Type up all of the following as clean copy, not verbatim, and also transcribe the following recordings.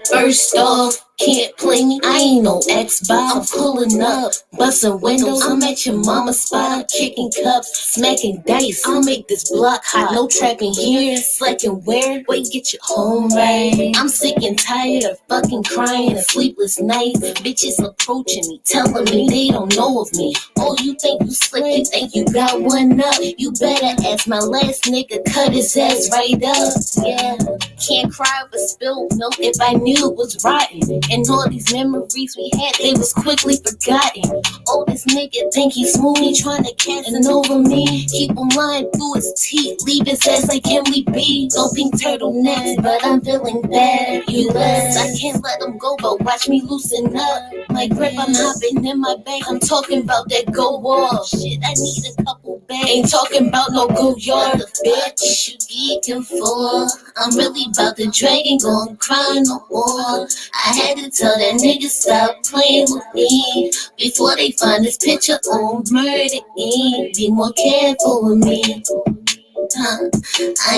First off, can't play me, I ain't no Xbox. I'm pulling up, busting windows. I'm at your mama's spot, kicking cups, smacking dice. I'll make this block hot. No trapping here, slacking where? Wait, get your home right. I'm sick and tired of fucking crying and sleepless nights. Bitches approaching me, telling me they don't know of me. Oh, you think you slick? You think you got one up? You better ask my last nigga, cut his ass right up. Yeah, can't cry over spilled milk if I knew it was rotten. And all these memories we had, they was quickly forgotten. Oh, this nigga think he's smooth, he tryna cast it over me. Keep him lying through his teeth, leave his ass like Emily B. Go pink turtlenecks, but I'm feeling bad. US, I can't let him go, but watch me loosen up. My grip, I'm hopping in my bank. I'm talking about that go wall. Shit, I need a couple bags. Ain't talking about no go yard, bitch. You geeking for? I'm really about to drag, ain't gon' cry no more. I had to tell that nigga stop playing with me before they find this picture on murder me. Be more careful with me. I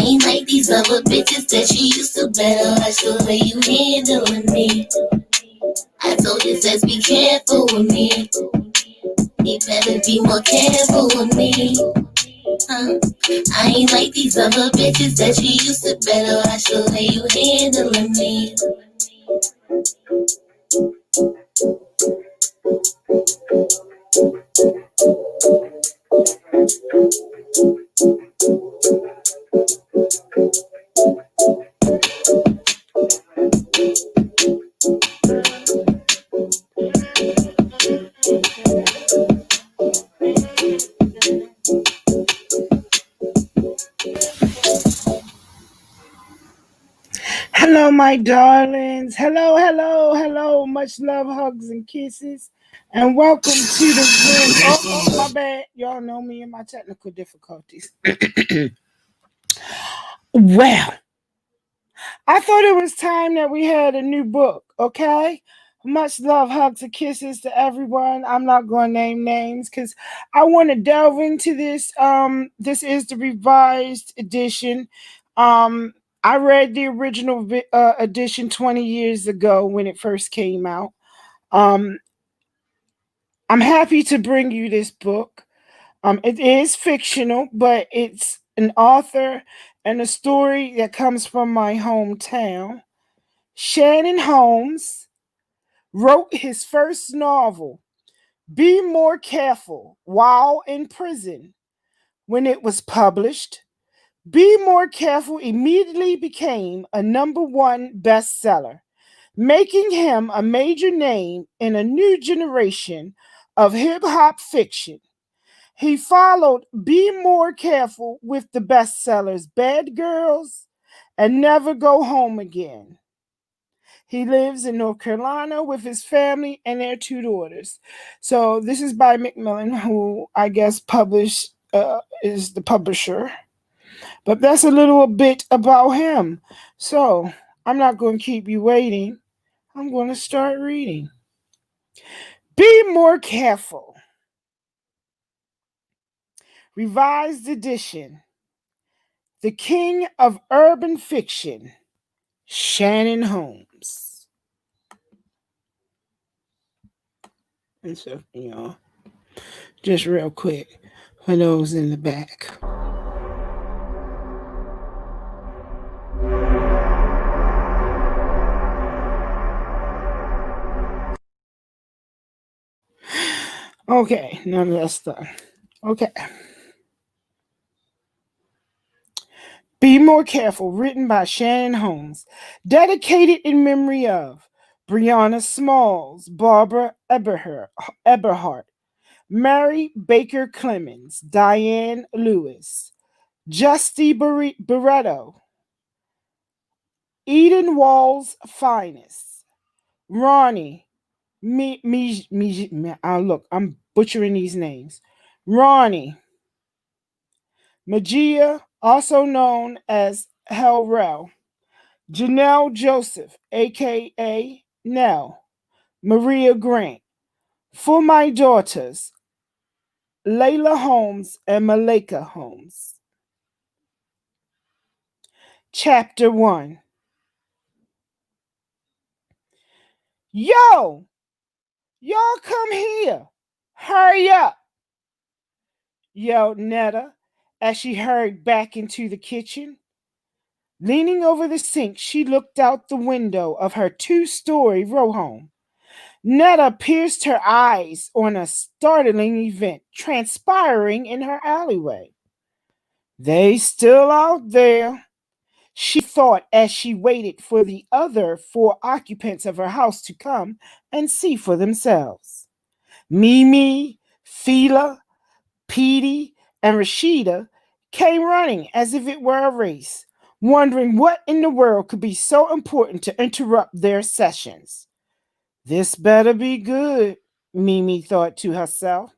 ain't like these other bitches that you used to better watch the way you handling me. I told you, says be careful with me. You better be more careful with me. I ain't like these other bitches that you used to better watch the way you handling me. Hello, my darlings. Hello, hello, hello. Much love, hugs, and kisses. And welcome to the room. Oh, my bad. Y'all know me and my technical difficulties. Well, I thought it was time that we had a new book, okay? Much love, hugs, and kisses to everyone. I'm not going to name names because I want to delve into this. This is the revised edition. I read the original edition 20 years ago when it first came out. I'm happy to bring you this book. It is fictional, but it's an author and a story that comes from my hometown. Shannon Holmes wrote his first novel, Be More Careful, while in prison. When it was published, Be More Careful immediately became a #1 bestseller, making him a major name in a new generation of hip hop fiction. He followed Be More Careful with the bestsellers Bad Girls and Never Go Home Again. He lives in North Carolina with his family and their 2 daughters. So this is by Macmillan, who I guess is the publisher. But that's a little bit about him. So I'm not going to keep you waiting. I'm going to start reading. Be More Careful. Revised edition. The king of urban fiction, Shannon Holmes. And so, just real quick for those in the back. Okay, now that's done. Okay. Be More Careful, written by Shannon Holmes, dedicated in memory of Brianna Smalls, Barbara Eberhart, Mary Baker Clemens, Diane Lewis, Justy Barretto, Eden Wall's Finest, Ronnie, look, I'm butchering these names. Ronnie, Magia, also known as Hellrell, Janelle Joseph, aka Now, Maria Grant, for my daughters, Layla Holmes and Malika Holmes. Chapter 1. Yo! Y'all come here! Hurry up! Yelled Netta as she hurried back into the kitchen. Leaning over the sink, she looked out the window of her two-story row home. Netta pierced her eyes on a startling event transpiring in her alleyway. They still out there, she thought as she waited for the other four occupants of her house to come and see for themselves. Mimi, Fila, Petey, and Rashida came running as if it were a race, wondering what in the world could be so important to interrupt their sessions. This better be good, Mimi thought to herself.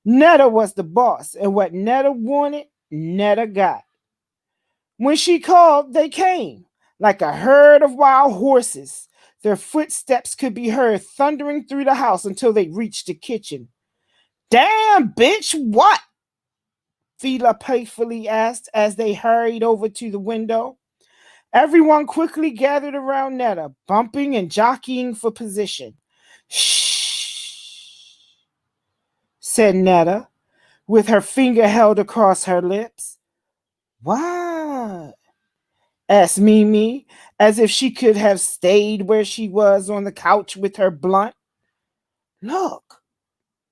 Netta was the boss, and what Netta wanted, Netta got. When she called, they came, like a herd of wild horses. Their footsteps could be heard thundering through the house until they reached the kitchen. Damn, bitch, what? Fila playfully asked as they hurried over to the window. Everyone quickly gathered around Netta, bumping and jockeying for position. Shh, said Netta, with her finger held across her lips. What? Asked Mimi, as if she could have stayed where she was on the couch with her blunt. Look,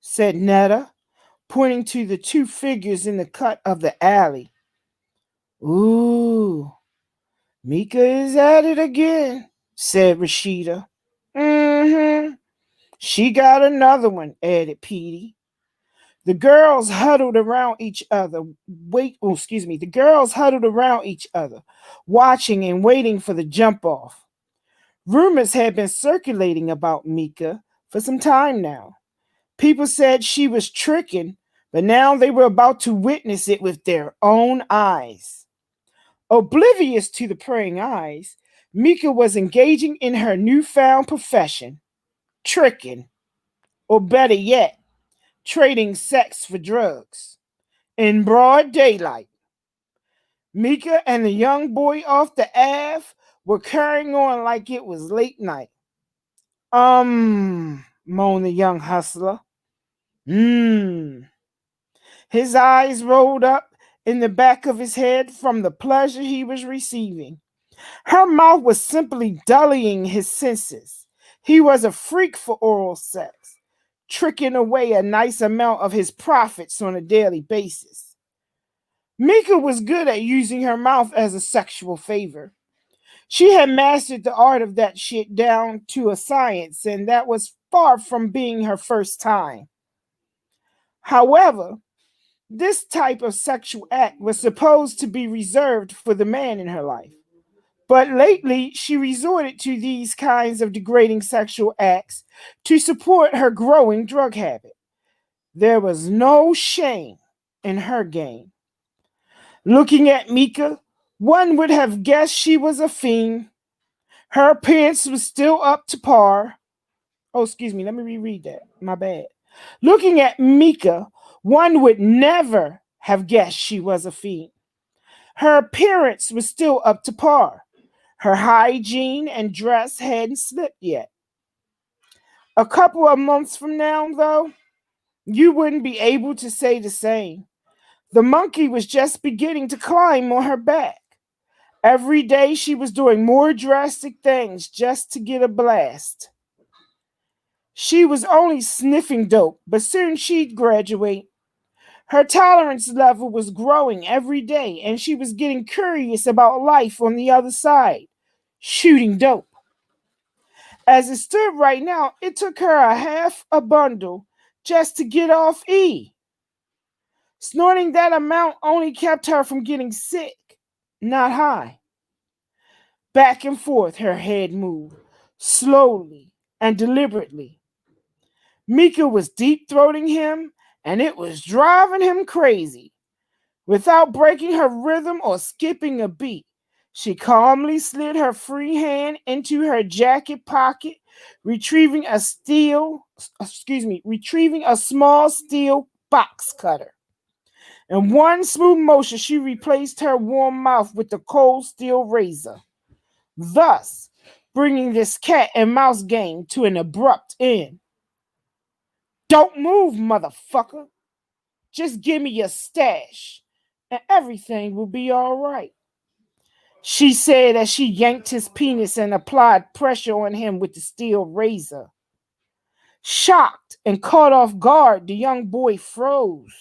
said Netta, pointing to the two figures in the cut of the alley. Ooh, Mika is at it again, said Rashida. Mm-hmm. She got another one, added Petey. The girls huddled around each other. The girls huddled around each other, watching and waiting for the jump off. Rumors had been circulating about Mika for some time now. People said she was tricking, but now they were about to witness it with their own eyes. Oblivious to the praying eyes, Mika was engaging in her newfound profession, tricking, or better yet, trading sex for drugs, in broad daylight. Mika and the young boy off the Ave were carrying on like it was late night. Moaned the young hustler. His eyes rolled up in the back of his head from the pleasure he was receiving. Her mouth was simply dulling his senses. He was a freak for oral sex, tricking away a nice amount of his profits on a daily basis. Mika was good at using her mouth as a sexual favor. She had mastered the art of that shit down to a science, and that was far from being her first time. However, this type of sexual act was supposed to be reserved for the man in her life. But lately, she resorted to these kinds of degrading sexual acts to support her growing drug habit. There was no shame in her game. Looking at Mika, one would have guessed she was a fiend. Her appearance was still up to par. Oh, excuse me, let me reread that. My bad. Looking at Mika, one would never have guessed she was a fiend. Her appearance was still up to par. Her hygiene and dress hadn't slipped yet. A couple of months from now, though, you wouldn't be able to say the same. The monkey was just beginning to climb on her back. Every day she was doing more drastic things just to get a blast. She was only sniffing dope, but soon she'd graduate. Her tolerance level was growing every day, and she was getting curious about life on the other side, shooting dope. As it stood right now, it took her a half a bundle just to get off E. Snorting that amount only kept her from getting sick, not high. Back and forth her head moved, slowly and deliberately. Mika was deep-throating him, and it was driving him crazy. Without breaking her rhythm or skipping a beat, She calmly slid her free hand into her jacket pocket, retrieving retrieving a small steel box cutter. In one smooth motion, she replaced her warm mouth with the cold steel razor, thus bringing this cat and mouse game to an abrupt end. Don't move, motherfucker. Just give me your stash, and everything will be all right, she said as she yanked his penis and applied pressure on him with the steel razor. Shocked and caught off guard, the young boy froze.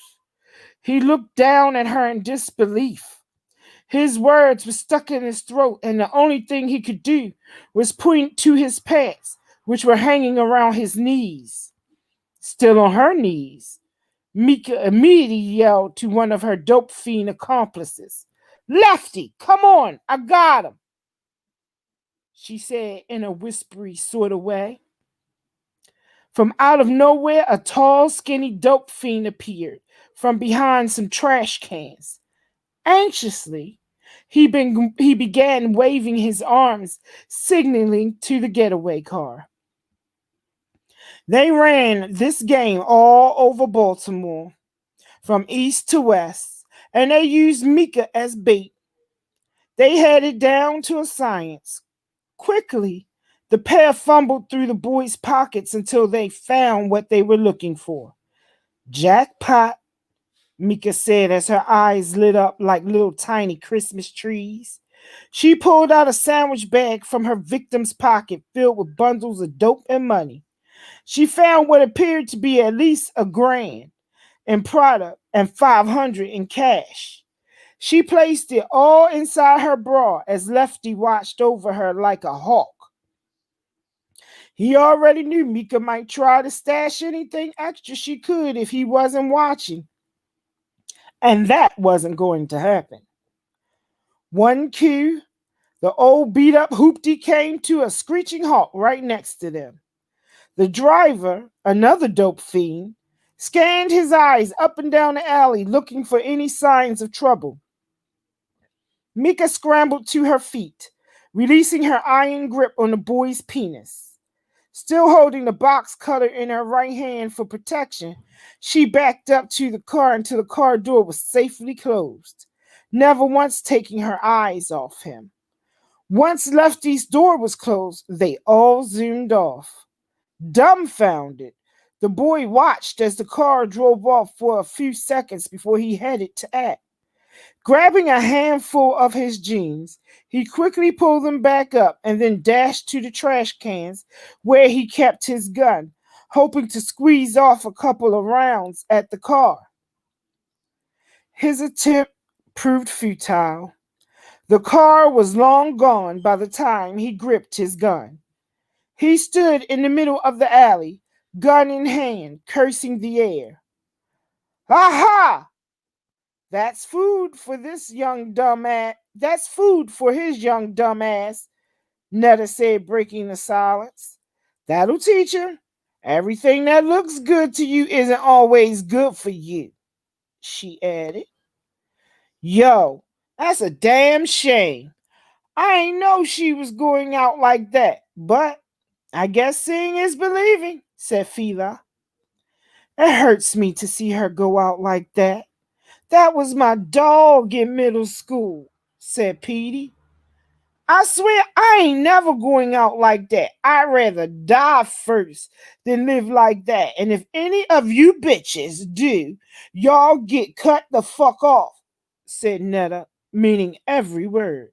He looked down at her in disbelief. His words were stuck in his throat, and the only thing he could do was point to his pants, which were hanging around his knees. Still on her knees, Mika immediately yelled to one of her dope fiend accomplices, Lefty, come on, I got him, she said in a whispery sort of way. From out of nowhere, a tall, skinny dope fiend appeared from behind some trash cans. Anxiously, he began waving his arms, signaling to the getaway car. They ran this game all over Baltimore, from east to west, and they used Mika as bait. They had it down to a science. Quickly, the pair fumbled through the boys' pockets until they found what they were looking for. Jackpot, Mika said as her eyes lit up like little tiny Christmas trees. She pulled out a sandwich bag from her victim's pocket filled with bundles of dope and money. She found what appeared to be at least $1,000 in product and $500 in cash. She placed it all inside her bra as Lefty watched over her like a hawk. He already knew Mika might try to stash anything extra she could if he wasn't watching. And that wasn't going to happen. One cue, the old beat up hoopty came to a screeching halt right next to them. The driver, another dope fiend, scanned his eyes up and down the alley looking for any signs of trouble. Mika scrambled to her feet, releasing her iron grip on the boy's penis. Still holding the box cutter in her right hand for protection, she backed up to the car until the car door was safely closed, never once taking her eyes off him. Once Lefty's door was closed, they all zoomed off. Dumbfounded, the boy watched as the car drove off for a few seconds before he headed to act. Grabbing a handful of his jeans, he quickly pulled them back up and then dashed to the trash cans where he kept his gun, hoping to squeeze off a couple of rounds at the car. His attempt proved futile. The car was long gone by the time he gripped his gun. He stood in the middle of the alley, gun in hand, cursing the air. Aha! That's food for this young dumbass. That's food for his young dumbass, Netta said, breaking the silence. That'll teach him. Everything that looks good to you isn't always good for you, she added. Yo, that's a damn shame. I ain't know she was going out like that, but I guess seeing is believing, said Fila. It hurts me to see her go out like that. That was my dog in middle school, said Petey. I swear I ain't never going out like that. I'd rather die first than live like that. And if any of you bitches do, y'all get cut the fuck off, said Netta, meaning every word.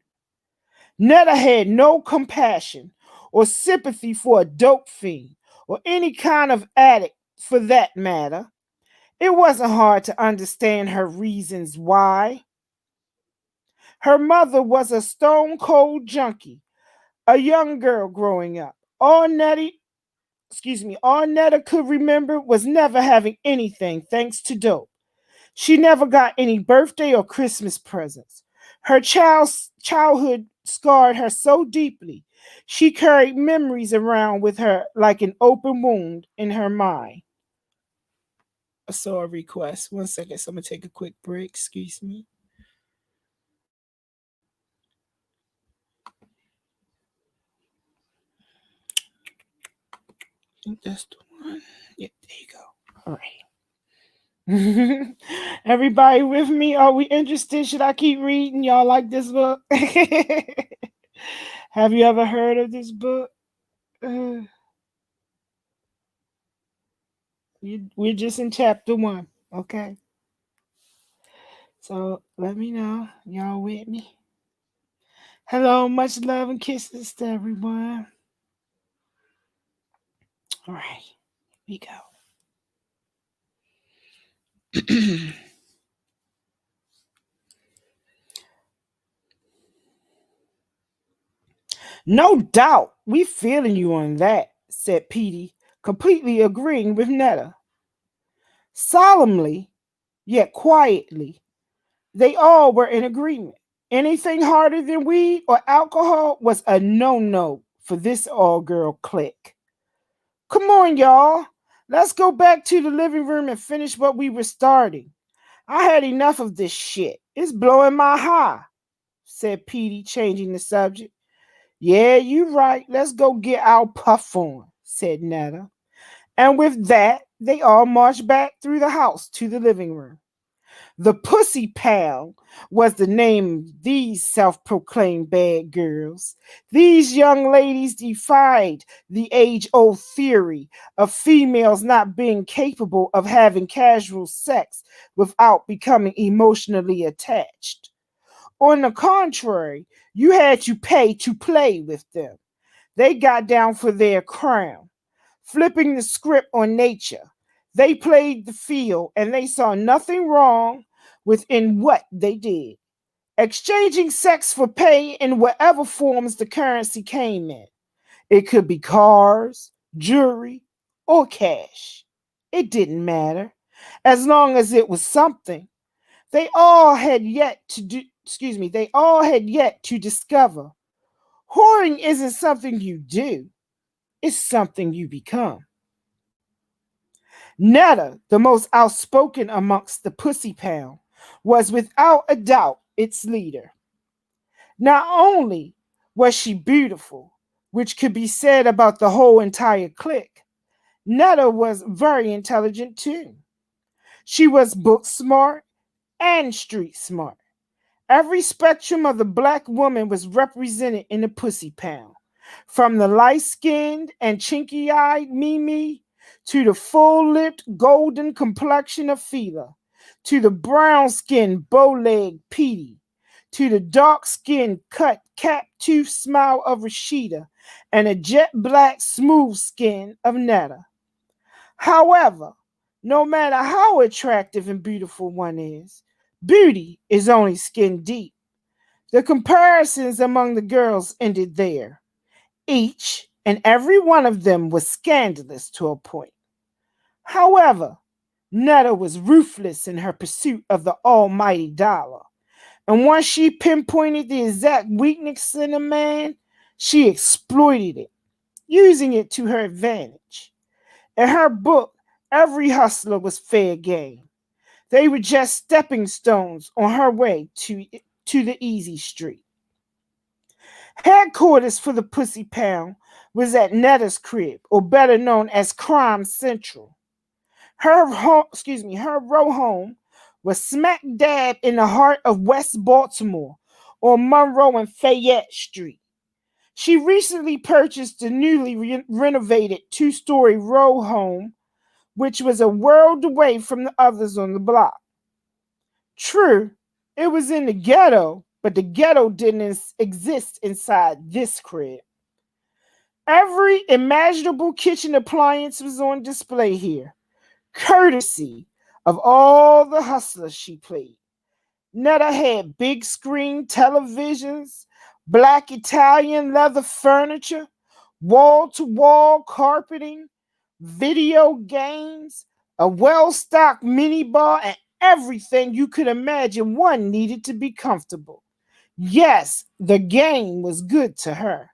Netta had no compassion or sympathy for a dope fiend or any kind of addict for that matter. It wasn't hard to understand her reasons why. Her mother was a stone cold junkie, a young girl growing up. All Netta could remember was never having anything thanks to dope. She never got any birthday or Christmas presents. Her childhood scarred her so deeply, she carried memories around with her like an open wound in her mind. I saw a request. One second, so I'm going to take a quick break. Excuse me. think that's the one. Yeah, there you go. All right. Everybody with me? Are we interested? Should I keep reading? Y'all like this book? Have you ever heard of this book? We're just in chapter 1, okay? So let me know. Y'all with me? Hello, much love and kisses to everyone. All right, here we go. No doubt, we feeling you on that, said Petey, completely agreeing with Netta. Solemnly, yet quietly, they all were in agreement. Anything harder than weed or alcohol was a no-no for this all-girl clique. Come on, y'all. Let's go back to the living room and finish what we were starting. I had enough of this shit. It's blowing my high, said Petey, changing the subject. Yeah, you right. Let's go get our puff on, said Netta. And with that, they all marched back through the house to the living room. The Pussy Pal was the name of these self-proclaimed bad girls. These young ladies defied the age-old theory of females not being capable of having casual sex without becoming emotionally attached. On the contrary, you had to pay to play with them. They got down for their crown, flipping the script on nature. They played the field and they saw nothing wrong within what they did. Exchanging sex for pay in whatever forms the currency came in. It could be cars, jewelry, or cash. It didn't matter. As long as it was something. They all had yet to discover. Whoring isn't something you do, it's something you become. Netta, the most outspoken amongst the Pussy Pound, was without a doubt its leader. Not only was she beautiful, which could be said about the whole entire clique, Netta was very intelligent too. She was book smart and street smart. Every spectrum of the black woman was represented in the Pussy Pound, from the light-skinned and chinky-eyed Mimi to the full-lipped golden complexion of Fila, to the brown-skinned bow-legged Petey, to the dark-skinned cut cap-tooth smile of Rashida, and a jet-black smooth skin of Netta. However, no matter how attractive and beautiful one is, beauty is only skin deep. The comparisons among the girls ended there. Each and every one of them was scandalous to a point. However, Netta was ruthless in her pursuit of the almighty dollar. And once she pinpointed the exact weakness in a man, she exploited it, using it to her advantage. In her book, every hustler was fair game. They were just stepping stones on her way to the easy street. Headquarters for the Pussy Pound was at Netta's crib, or better known as Crime Central. Her row home was smack dab in the heart of West Baltimore, on Monroe and Fayette Street. She recently purchased a newly renovated 2-story row home, which was a world away from the others on the block. True, it was in the ghetto, but the ghetto didn't exist inside this crib. Every imaginable kitchen appliance was on display here, courtesy of all the hustlers she played. Netta had big screen televisions, black Italian leather furniture, wall-to-wall carpeting, video games, a well-stocked minibar, and everything you could imagine one needed to be comfortable. Yes, the game was good to her.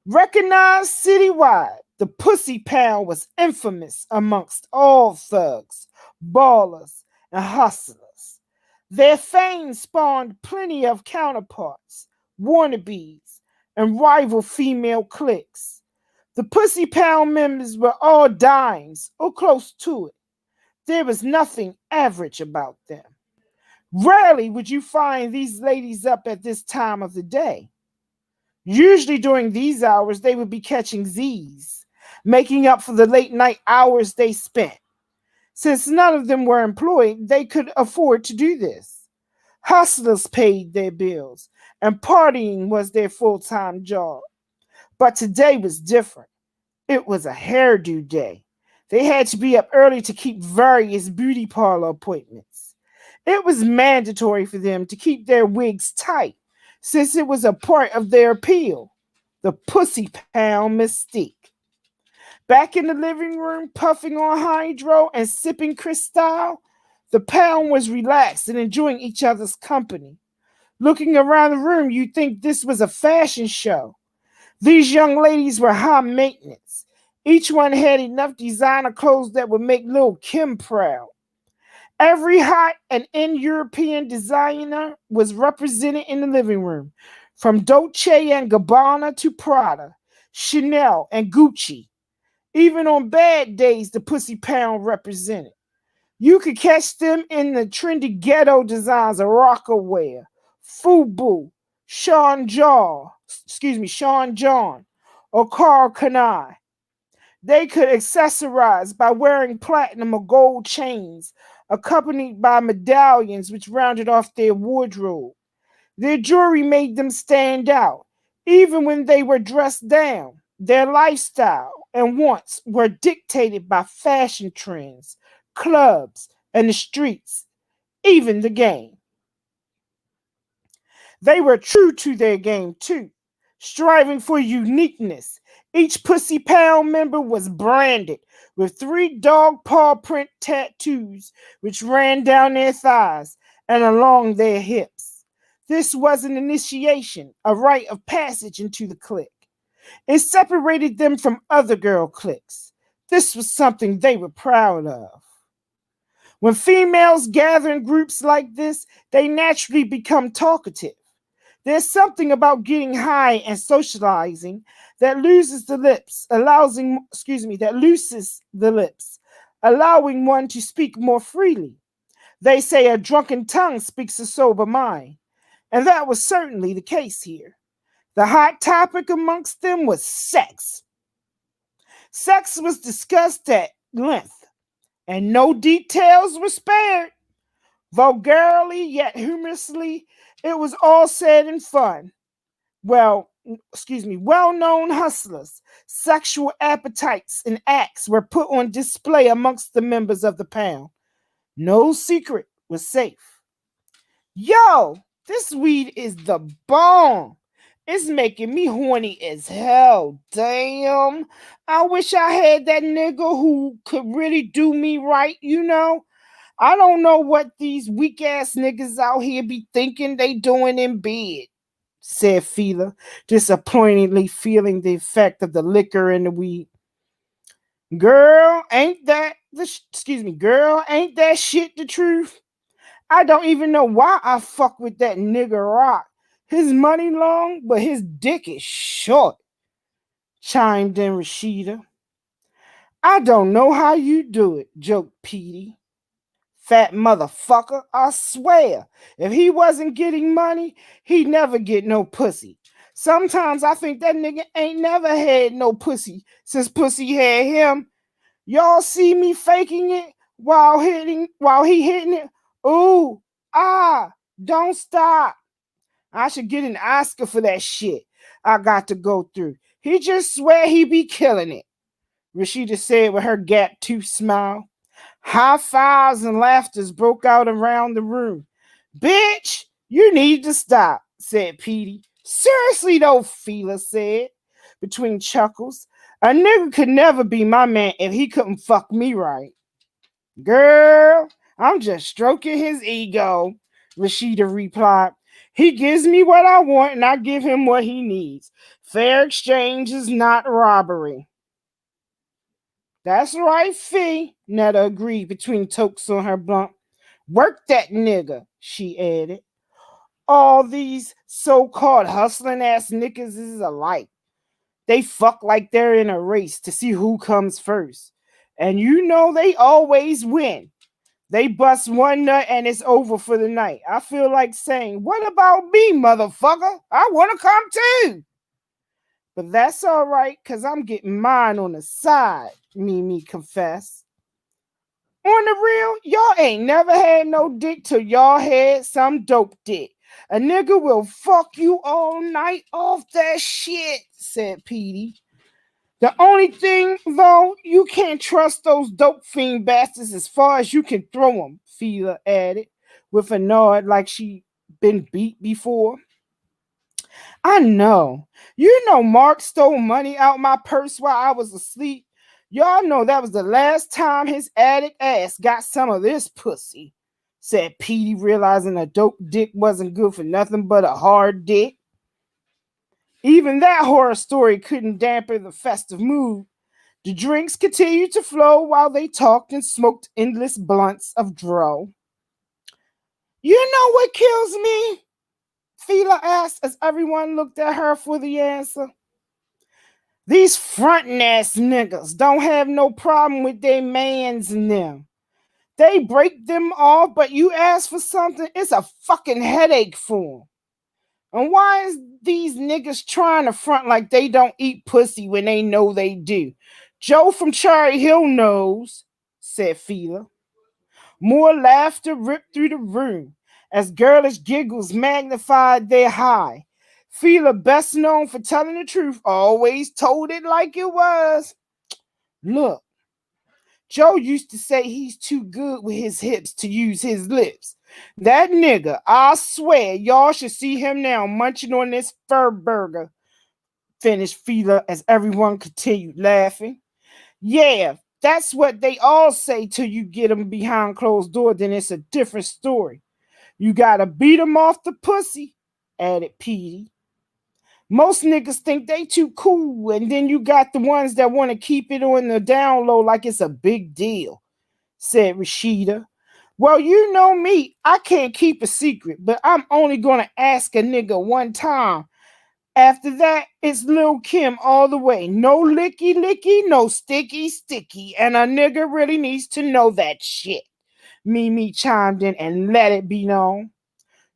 Recognized citywide, the Pussy Pound was infamous amongst all thugs, ballers, and hustlers. Their fame spawned plenty of counterparts, wannabes, and rival female cliques. The Pussy Pound members were all dimes or close to it. There was nothing average about them. Rarely would you find these ladies up at this time of the day. Usually during these hours, they would be catching Z's, making up for the late night hours they spent. Since none of them were employed, they could afford to do this. Hustlers paid their bills, and partying was their full-time job. But today was different. It was a hairdo day. They had to be up early to keep various beauty parlor appointments. It was mandatory for them to keep their wigs tight, since it was a part of their appeal, the Pussy Pound mystique. Back in the living room, puffing on hydro and sipping Cristal, the Pound was relaxed and enjoying each other's company. Looking around the room, you'd think this was a fashion show. These young ladies were high maintenance. Each one had enough designer clothes that would make Lil' Kim proud. Every hot and in-European designer was represented in the living room, from Dolce & Gabbana to Prada, Chanel, and Gucci. Even on bad days, the Pussy Pound represented. You could catch them in the trendy ghetto designs of Rockaware, Fubu, Sean John, or Carl Kanai. They could accessorize by wearing platinum or gold chains, accompanied by medallions which rounded off their wardrobe. Their jewelry made them stand out, even when they were dressed down. Their lifestyle and wants were dictated by fashion trends, clubs, and the streets, even the game. They were true to their game too, striving for uniqueness. Each Pussy Pound member was branded with 3 dog paw print tattoos which ran down their thighs and along their hips. This was an initiation, a rite of passage into the clique. It separated them from other girl cliques. This was something they were proud of. When females gather in groups like this, they naturally become talkative. There's something about getting high and socializing that looses the lips, allowing one to speak more freely. They say a drunken tongue speaks a sober mind, and that was certainly the case here. The hot topic amongst them was sex. Sex was discussed at length, and no details were spared. Vulgarly yet humorously, it was all said in fun. Well-known hustlers, sexual appetites, and acts were put on display amongst the members of the Pound. No secret was safe. Yo, this weed is the bomb. It's making me horny as hell. Damn. I wish I had that nigga who could really do me right, you know? I don't know what these weak ass niggas out here be thinking they doing in bed, said Fila, disappointedly feeling the effect of the liquor and the weed. Girl, ain't that shit the truth? I don't even know why I fuck with that nigga Rock. His money long, but his dick is short, chimed in Rashida. I don't know how you do it, joked Petey. Fat motherfucker, I swear, if he wasn't getting money, he'd never get no pussy. Sometimes I think that nigga ain't never had no pussy since pussy had him. Y'all see me faking it while he hitting it? Ooh, don't stop. I should get an Oscar for that shit I got to go through. He just swear he be killing it, Rashida said with her gap-toothed smile. High fives and laughters broke out around the room. Bitch, you need to stop, said Petey. Seriously though, Fila said, between chuckles. A nigga could never be my man if he couldn't fuck me right. Girl, I'm just stroking his ego, Rashida replied. He gives me what I want and I give him what he needs. Fair exchange is not robbery. That's right, Fee, Netta agreed between tokes on her blunt. Work that nigga, she added. All these so-called hustling ass niggas is alike. They fuck like they're in a race to see who comes first. And you know they always win. They bust one nut and it's over for the night. I feel like saying, what about me, motherfucker? I want to come too. But that's all right, because I'm getting mine on the side, Mimi confessed. On the real, y'all ain't never had no dick till y'all had some dope dick. A nigga will fuck you all night off that shit, said Petey. The only thing, though, you can't trust those dope fiend bastards as far as you can throw them, Fila added, with a nod like she been beat before. I know. You know Mark stole money out my purse while I was asleep. Y'all know that was the last time his addict ass got some of this pussy, said Petey, realizing a dope dick wasn't good for nothing but a hard dick. Even that horror story couldn't dampen the festive mood. The drinks continued to flow while they talked and smoked endless blunts of dro. You know what kills me? Fila asked as everyone looked at her for the answer. These frontin' ass niggas don't have no problem with their mans in them. They break them off, but you ask for something, it's a fucking headache for them. And why is these niggas trying to front like they don't eat pussy when they know they do? Joe from Cherry Hill knows, said Fila. More laughter ripped through the room as girlish giggles magnified their high. Fila, best known for telling the truth, always told it like it was. Look, Joe used to say he's too good with his hips to use his lips. That nigga, I swear, y'all should see him now munching on this fur burger, finished Fila as everyone continued laughing. Yeah, that's what they all say till you get them behind closed door, then it's a different story. You gotta beat them off the pussy, added Petey. Most niggas think they too cool, and then you got the ones that want to keep it on the down low like it's a big deal, said Rashida. Well, you know me, I can't keep a secret, but I'm only gonna ask a nigga one time. After that, it's Lil Kim all the way. No licky licky, no sticky sticky, and a nigga really needs to know that shit. Mimi chimed in and let it be known.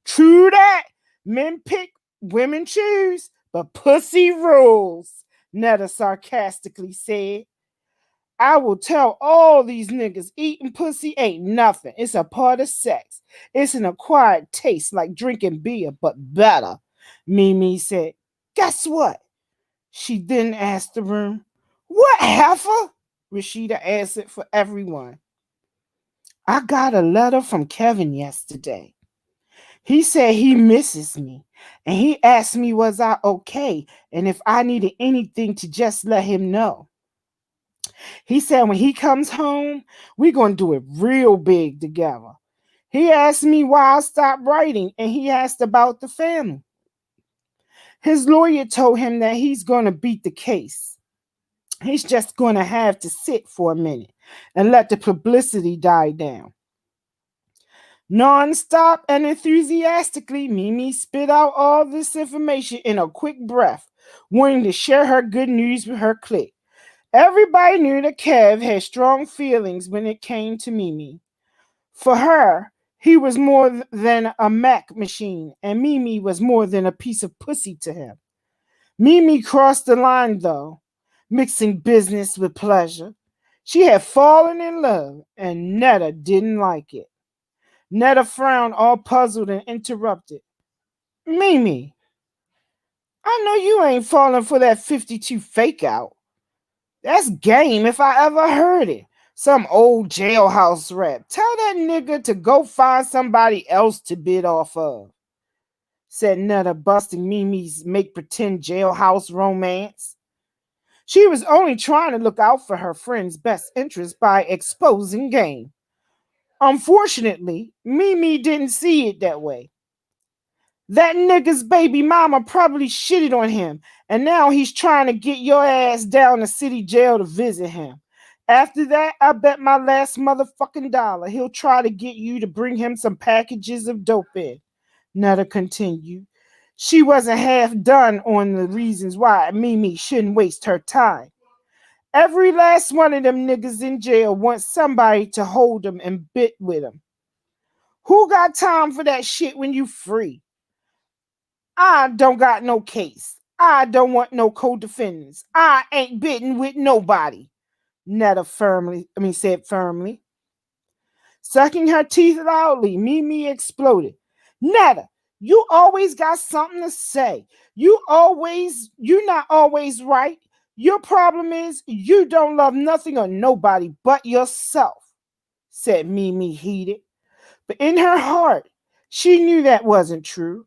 True that. Men pick, women choose, but pussy rules, Netta sarcastically said. I will tell all these niggas eating pussy ain't nothing. It's a part of sex. It's an acquired taste like drinking beer, but better, Mimi said. Guess what? She then asked the room. What heifer? Rashida answered for everyone. I got a letter from Kevin yesterday. He said he misses me, and he asked me was I okay and if I needed anything to just let him know. He said when he comes home, we're going to do it real big together. He asked me why I stopped writing, and he asked about the family. His lawyer told him that he's going to beat the case. He's just going to have to sit for a minute and let the publicity die down. Non-stop and enthusiastically, Mimi spit out all this information in a quick breath, wanting to share her good news with her clique. Everybody knew that Kev had strong feelings when it came to Mimi. For her, he was more than a Mac machine, and Mimi was more than a piece of pussy to him. Mimi crossed the line, though, mixing business with pleasure. She had fallen in love, and Netta didn't like it. Netta frowned, all puzzled, and interrupted. Mimi, I know you ain't falling for that 52 fake out. That's game if I ever heard it. Some old jailhouse rap. Tell that nigga to go find somebody else to bid off of, said Netta, busting Mimi's make-pretend jailhouse romance. She was only trying to look out for her friend's best interest by exposing game. Unfortunately, Mimi didn't see it that way. That nigga's baby mama probably shitted on him, and now he's trying to get your ass down to city jail to visit him. After that, I bet my last motherfucking dollar he'll try to get you to bring him some packages of dope in, Netta continued. She wasn't half done on the reasons why Mimi shouldn't waste her time. Every last one of them niggas in jail wants somebody to hold them and bit with them. Who got time for that shit when you free? I don't got no case. I don't want no co-defendants. I ain't bitten with nobody. Netta said firmly. Sucking her teeth loudly, Mimi exploded. Netta, you always got something to say. You're not always right. Your problem is you don't love nothing or nobody but yourself, said Mimi heated. But in her heart, she knew that wasn't true.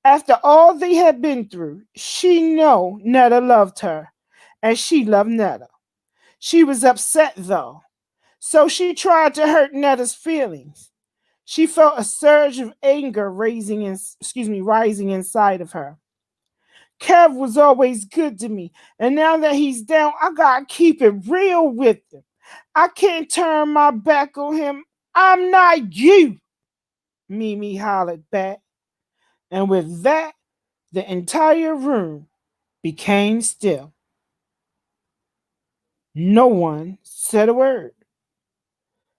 After all they had been through, she knew Netta loved her, and she loved Netta. She was upset though, so she tried to hurt Netta's feelings. She felt a surge of anger rising inside of her. Kev was always good to me, and now that he's down, I gotta keep it real with him. I can't turn my back on him. I'm not you, Mimi hollered back. And with that, the entire room became still. No one said a word.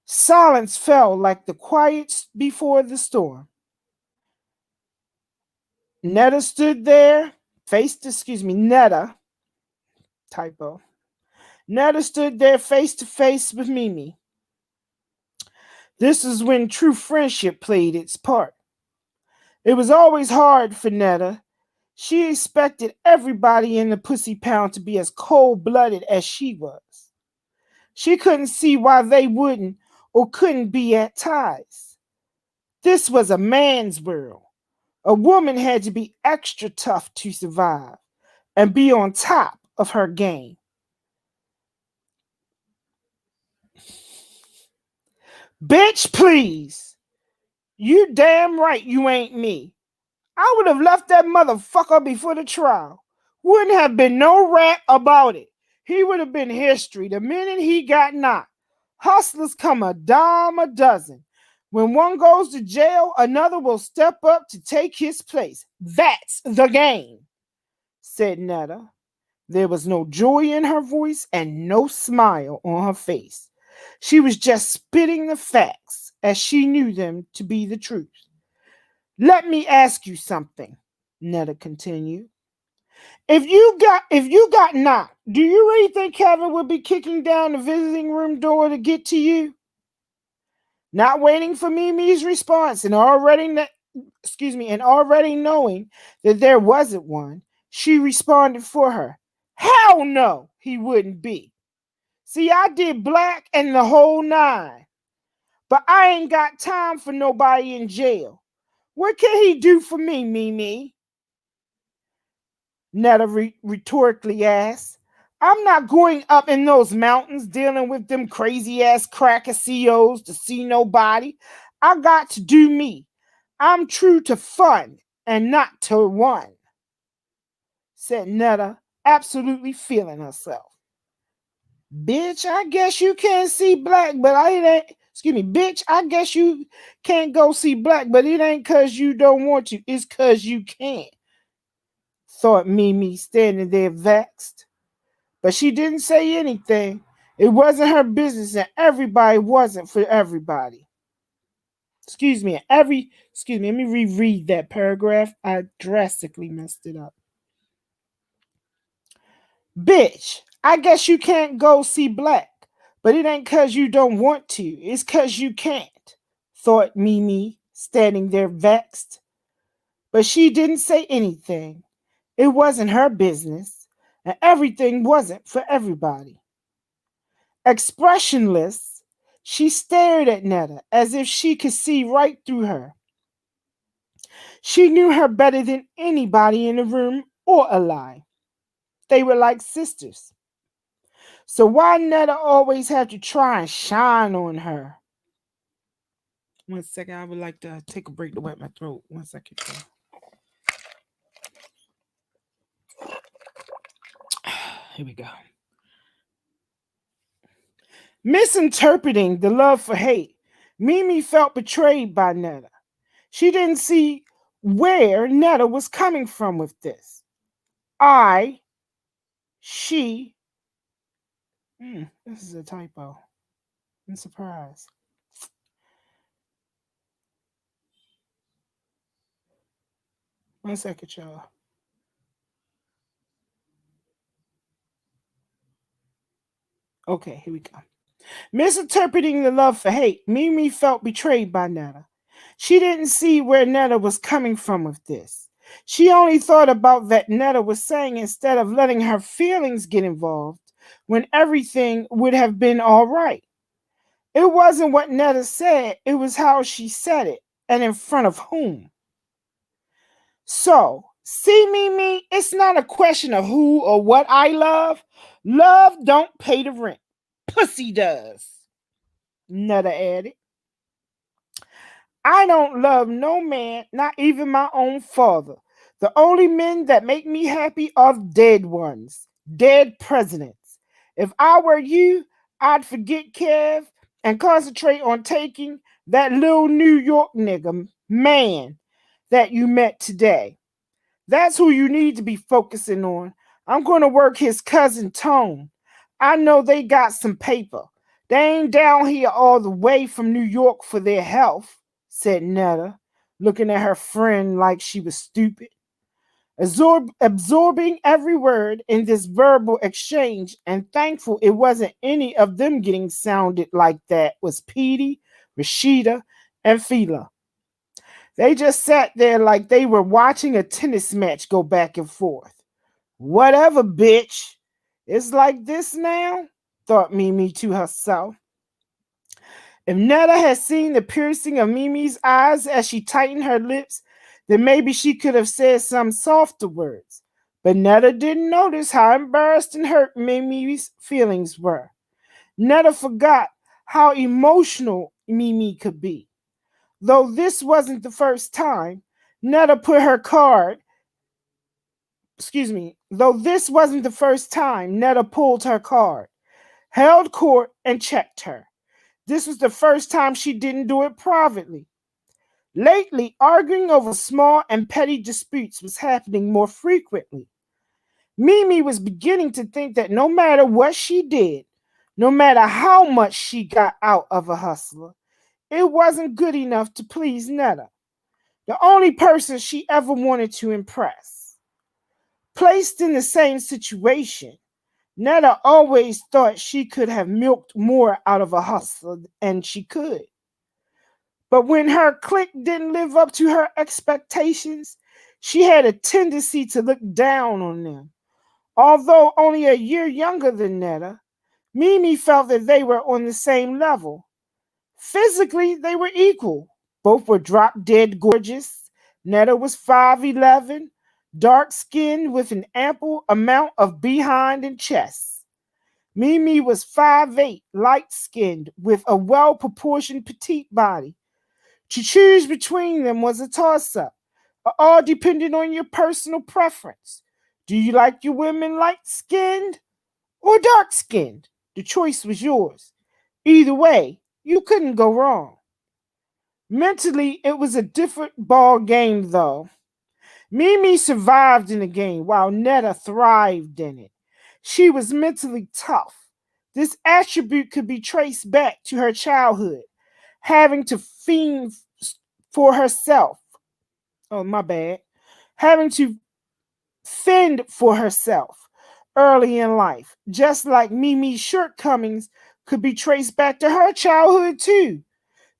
Silence fell like the quiet before the storm. Netta stood there, Netta, typo. Netta stood there face to face with Mimi. This is when true friendship played its part. It was always hard for Netta. She expected everybody in the Pussy Pound to be as cold-blooded as she was. She couldn't see why they wouldn't or couldn't be at ties. This was a man's world. A woman had to be extra tough to survive and be on top of her game. Bitch, please. You damn right you ain't me. I would have left that motherfucker before the trial. Wouldn't have been no rap about it. He would have been history the minute he got knocked. Hustlers come a dime a dozen. When one goes to jail, another will step up to take his place. That's the game, said Netta. There was no joy in her voice and no smile on her face. She was just spitting the facts as she knew them to be the truth. Let me ask you something, Netta continued. If you got knocked, do you really think Kevin would be kicking down the visiting room door to get to you? Not waiting for Mimi's response and already knowing that there wasn't one, she responded for her. Hell no, he wouldn't be. See, I did black and the whole nine. But I ain't got time for nobody in jail. What can he do for me, Mimi? Netta rhetorically asked. I'm not going up in those mountains dealing with them crazy ass cracker CEOs to see nobody. I got to do me. I'm true to fun and not to one, said Netta, absolutely feeling herself. Bitch, I guess you can't see black, but bitch, I guess you can't go see black, but it ain't cause you don't want to, it's cause you can't, thought Mimi, standing there vexed. But she didn't say anything. It wasn't her business, and everybody wasn't for everybody. Let me reread that paragraph. I drastically messed it up. Bitch, I guess you can't go see black, but it ain't cause you don't want to, it's cause you can't, thought Mimi, standing there vexed. But she didn't say anything. It wasn't her business, and everything wasn't for everybody. Expressionless, she stared at Netta as if she could see right through her. She knew her better than anybody in the room or alive. They were like sisters. So why Netta always had to try and shine on her? 1 second, I would like to take a break to wet my throat. 1 second. Here we go. Misinterpreting the love for hate, Mimi felt betrayed by Netta. She didn't see where Netta was coming from with this. I, she, this is a typo. I'm surprised. One second, y'all. Okay, here we go. Misinterpreting the love for hate, Mimi felt betrayed by Netta. She didn't see where Netta was coming from with this. She only thought about what Netta was saying instead of letting her feelings get involved when everything would have been all right. It wasn't what Netta said, it was how she said it and in front of whom. So, see, Mimi, it's not a question of who or what I love. Love don't pay the rent. Pussy does. Netta added. I don't love no man, not even my own father. The only men that make me happy are dead ones, dead presidents. If I were you, I'd forget Kev and concentrate on taking that little New York nigga, man, that you met today. That's who you need to be focusing on. I'm going to work his cousin Tone. I know they got some paper. They ain't down here all the way from New York for their health, said Netta, looking at her friend like she was stupid. Absorbing every word in this verbal exchange and thankful it wasn't any of them getting sounded like that was Petey, Rashida, and Fila. They just sat there like they were watching a tennis match go back and forth. Whatever, bitch. It's like this now, thought Mimi to herself. If Netta had seen the piercing of Mimi's eyes as she tightened her lips, then maybe she could have said some softer words. But Netta didn't notice how embarrassed and hurt Mimi's feelings were. Netta forgot how emotional Mimi could be. Though this wasn't the first time, Netta put her card. Though this wasn't the first time Netta pulled her card, held court, and checked her. This was the first time she didn't do it privately. Lately, arguing over small and petty disputes was happening more frequently. Mimi was beginning to think that no matter what she did, no matter how much she got out of a hustler, it wasn't good enough to please Netta, the only person she ever wanted to impress. Placed in the same situation, Netta always thought she could have milked more out of a hustler, and she could. But when her clique didn't live up to her expectations, she had a tendency to look down on them. Although only a year younger than Netta, Mimi felt that they were on the same level. Physically, they were equal. Both were drop-dead gorgeous. Netta was 5'11", dark-skinned with an ample amount of behind and chest. Mimi was 5'8", light-skinned with a well-proportioned petite body. To choose between them was a toss-up, all depending on your personal preference. Do you like your women light-skinned or dark-skinned? The choice was yours. Either way, you couldn't go wrong. Mentally, it was a different ball game, though. Mimi survived in the game while Netta thrived in it. She was mentally tough. This attribute could be traced back to her childhood, having to fend for herself. Oh, my bad. Having to fend for herself early in life, just like Mimi's shortcomings could be traced back to her childhood too.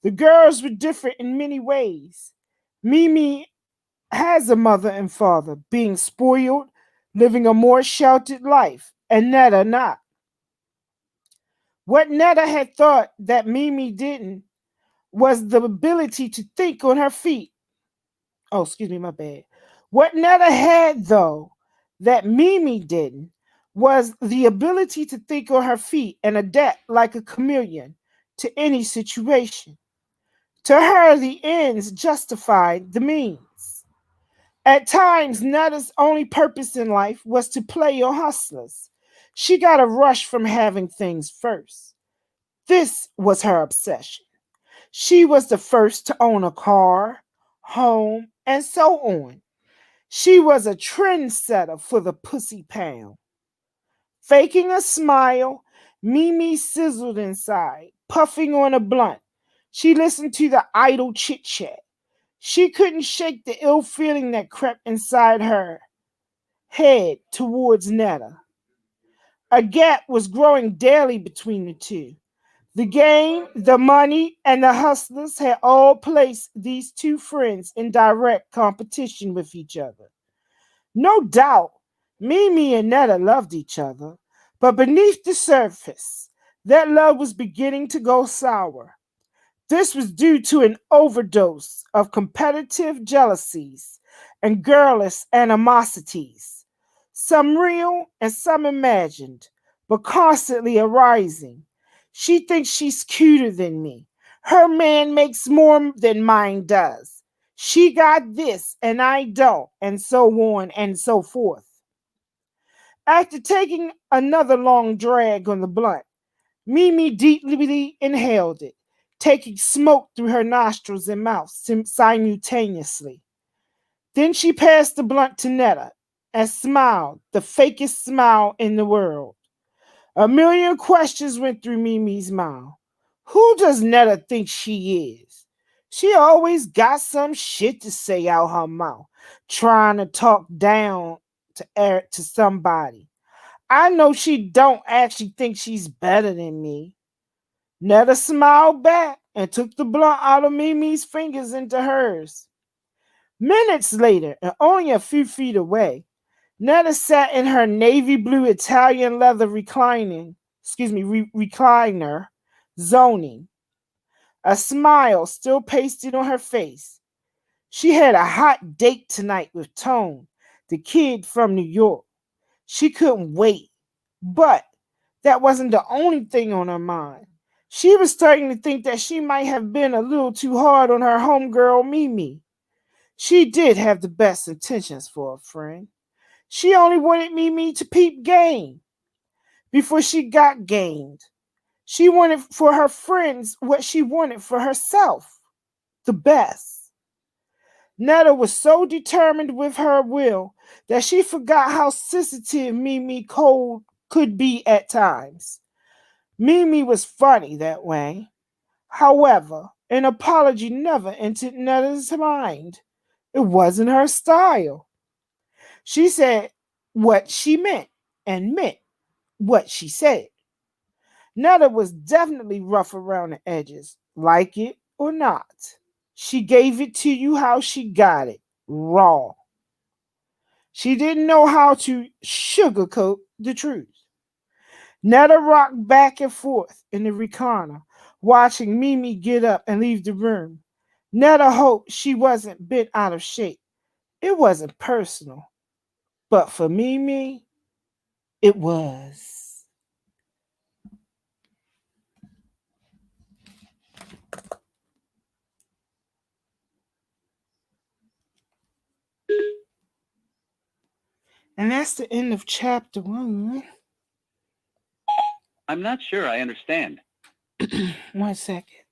The girls were different in many ways. Mimi has a mother and father, being spoiled, living a more sheltered life, and Netta not. What Netta had thought that Mimi didn't was the ability to think on her feet. Oh, excuse me, my bad. What Netta had, though, that Mimi didn't, was the ability to think on her feet and adapt like a chameleon to any situation. To her, the ends justified the means. At times, Netta's only purpose in life was to play on hustlers. She got a rush from having things first. This was her obsession. She was the first to own a car, home, and so on. She was a trendsetter for the pussy pound. Faking a smile, Mimi sizzled inside, puffing on a blunt. She listened to the idle chit chat. She couldn't shake the ill feeling that crept inside her head towards Netta. A gap was growing daily between the two. The game, the money, and the hustlers had all placed these two friends in direct competition with each other. No doubt, Mimi and Netta loved each other, but beneath the surface, that love was beginning to go sour. This was due to an overdose of competitive jealousies and girlish animosities, some real and some imagined, but constantly arising. She thinks she's cuter than me. Her man makes more than mine does. She got this and I don't, and so on and so forth. After taking another long drag on the blunt, Mimi deeply inhaled it, taking smoke through her nostrils and mouth simultaneously. Then she passed the blunt to Netta and smiled, the fakest smile in the world. A million questions went through Mimi's mind. Who does Netta think she is? She always got some shit to say out her mouth, trying to talk down to somebody. I know she don't actually think she's better than me. Netta smiled back and took the blunt out of Mimi's fingers into hers. Minutes later, and only a few feet away, Netta sat in her navy blue Italian leather recliner, zoning. A smile still pasted on her face. She had a hot date tonight with Tone, the kid from New York. She couldn't wait. But that wasn't the only thing on her mind. She was starting to think that she might have been a little too hard on her homegirl Mimi. She did have the best intentions for a friend. She only wanted Mimi to peep game before she got gamed. She wanted for her friends what she wanted for herself, the best. Netta was so determined with her will that she forgot how sensitive Mimi Cole could be at times. Mimi was funny that way. However, an apology never entered Netta's mind. It wasn't her style. She said what she meant and meant what she said. Netta was definitely rough around the edges, like it or not. She gave it to you how she got it, raw. She didn't know how to sugarcoat the truth. Netta rocked back and forth in the recliner, watching Mimi get up and leave the room. Netta hoped she wasn't bent out of shape. It wasn't personal, but for Mimi, it was. And that's the end of chapter 1. I'm not sure I understand. 1 second.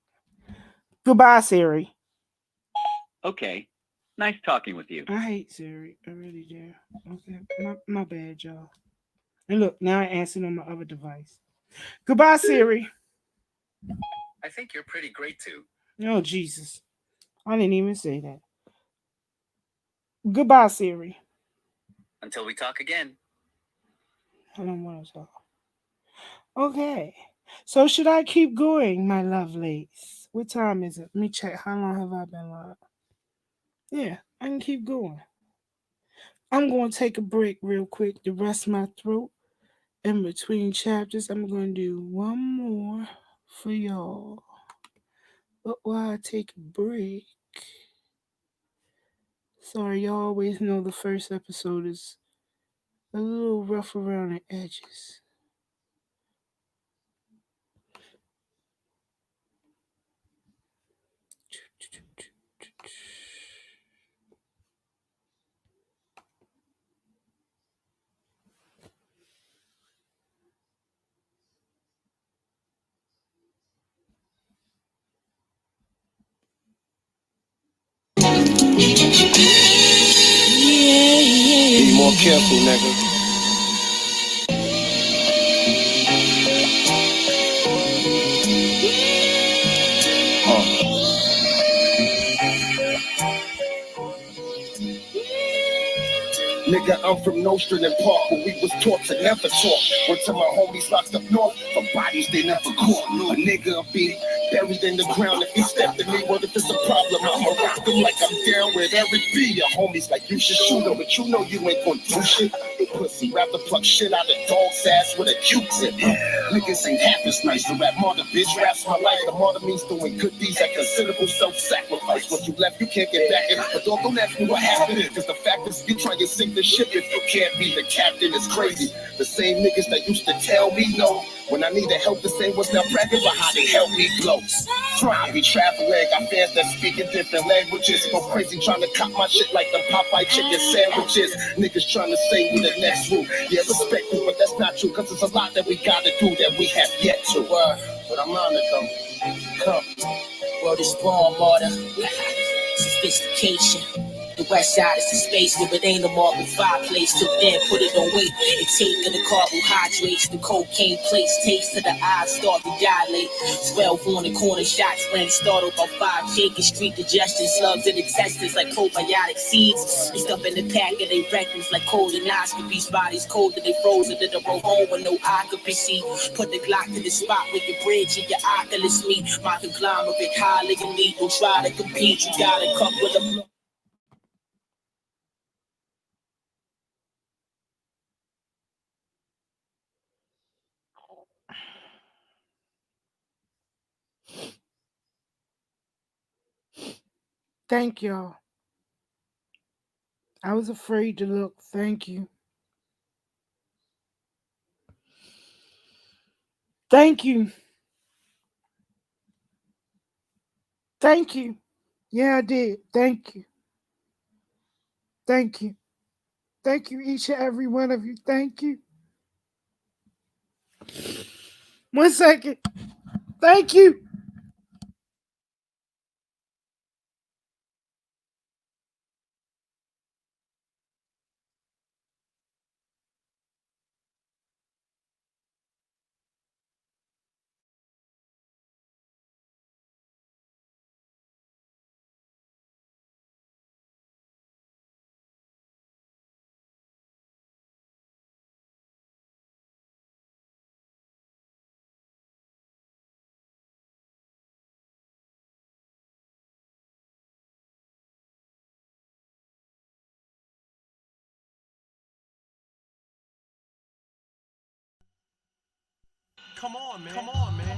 Goodbye, Siri. Okay. Nice talking with you. I hate Siri. I really do. Okay. My bad, y'all. And look, now I answered on my other device. Goodbye, Siri. I think you're pretty great too. Oh, Jesus. I didn't even say that. Goodbye, Siri. Until we talk again. I don't want to talk. Okay. So should I keep going, my lovelies? What time is it? Let me check. How long have I been live? Yeah, I can keep going. I'm going to take a break real quick to rest my throat. In between chapters, I'm going to do one more for y'all. But while I take a break, sorry, y'all always know the first episode is a little rough around the edges. Be more careful, nigga. Nigga, I'm from Nostrand and Park, where we was taught to never talk. One time my homies locked up north for bodies they never caught. A nigga be buried in the ground if he stepped in me. What if it's a problem? I'ma rock him like I'm down with Eric B. Your homies like you should shoot him, but you know you ain't gonna do shit. You pussy, rather pluck shit out of dog's ass with a Q-tip. Niggas ain't half as nice. The rap martyr bitch raps my life. The martyr means doing good deeds at considerable self-sacrifice. What you left, you can't get back in. But don't ask me what happened. Cause the fact is, you try to sink the ship if you can't be the captain. It's crazy. The same niggas that used to tell me no when I needed help, the same was now bragging about how they helped me blow. I be traveling, got fans that speak in different languages. Go crazy trying to cop my shit like the Popeye chicken sandwiches. Niggas trying to say we the next rule. Yeah, respect you, but that's not true. Cause there's a lot that we gotta do that we have yet to. But I'm on it though. Come. World is born, martyr. Sophistication. The west side is the space where it ain't a marble fireplace. Till then, put it on weight. Intake of the carbohydrates, the cocaine place. Taste to the eyes start to dilate. 12 on the corner shots, ran startled by 5 shaking street digestion. Slugs in the intestines like probiotic seeds. They stuff in the pack of they rectums like colonoscopies. Bodies colder, they frozen to the road home with no occupancy. Put the Glock to the spot with your bridge and your Oculus meet. My conglomerate, highly elite. Don't try to compete, you gotta come with a Thank y'all. I was afraid to look. Thank you. Thank you. Thank you. Yeah, I did. Thank you. Thank you. Thank you, each and every one of you. Thank you. 1 second. Thank you. Come on, man. Come on, man.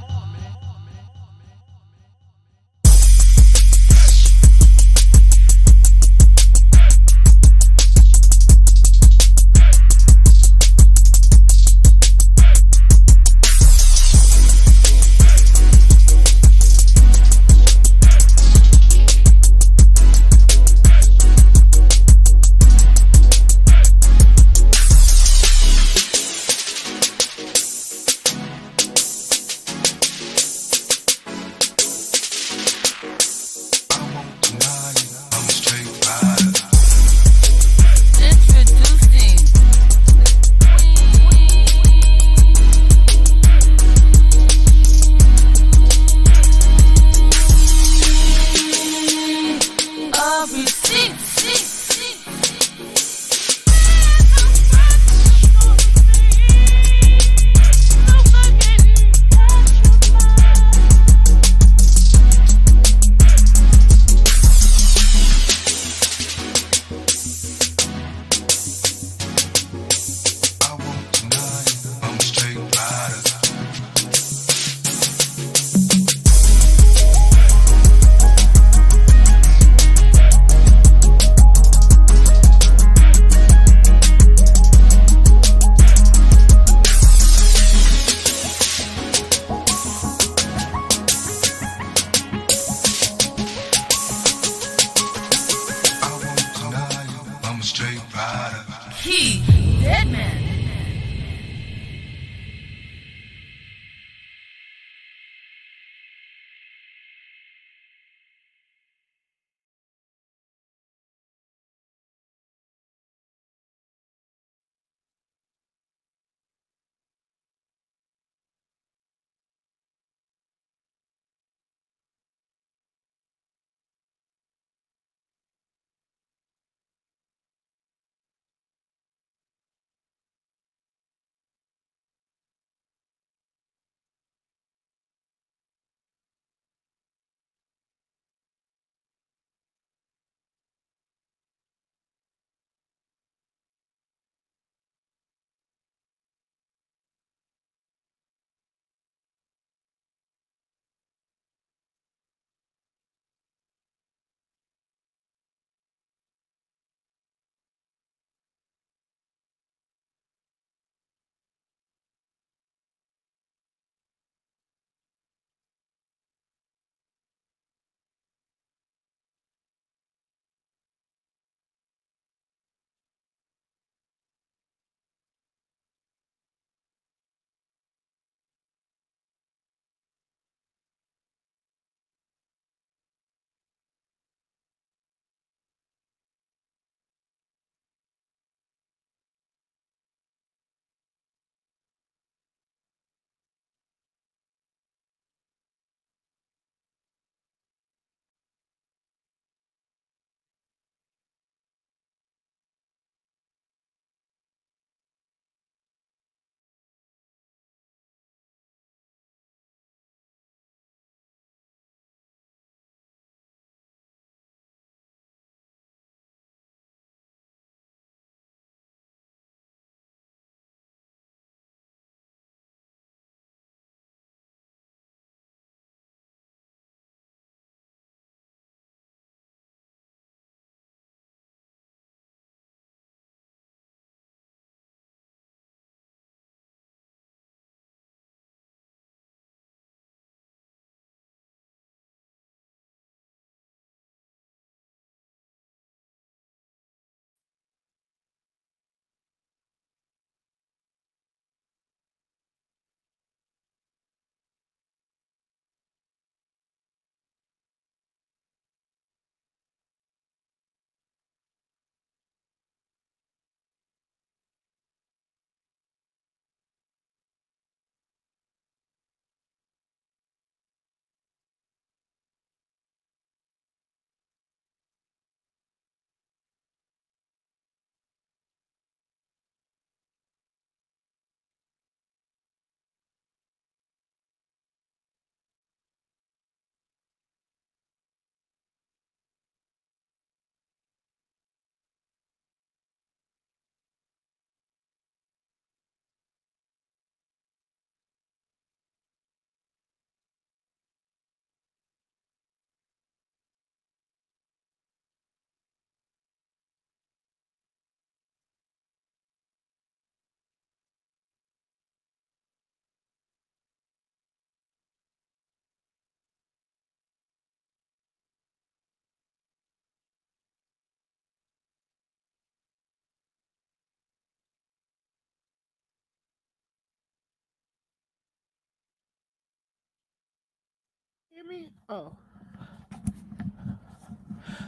Hear me? Oh.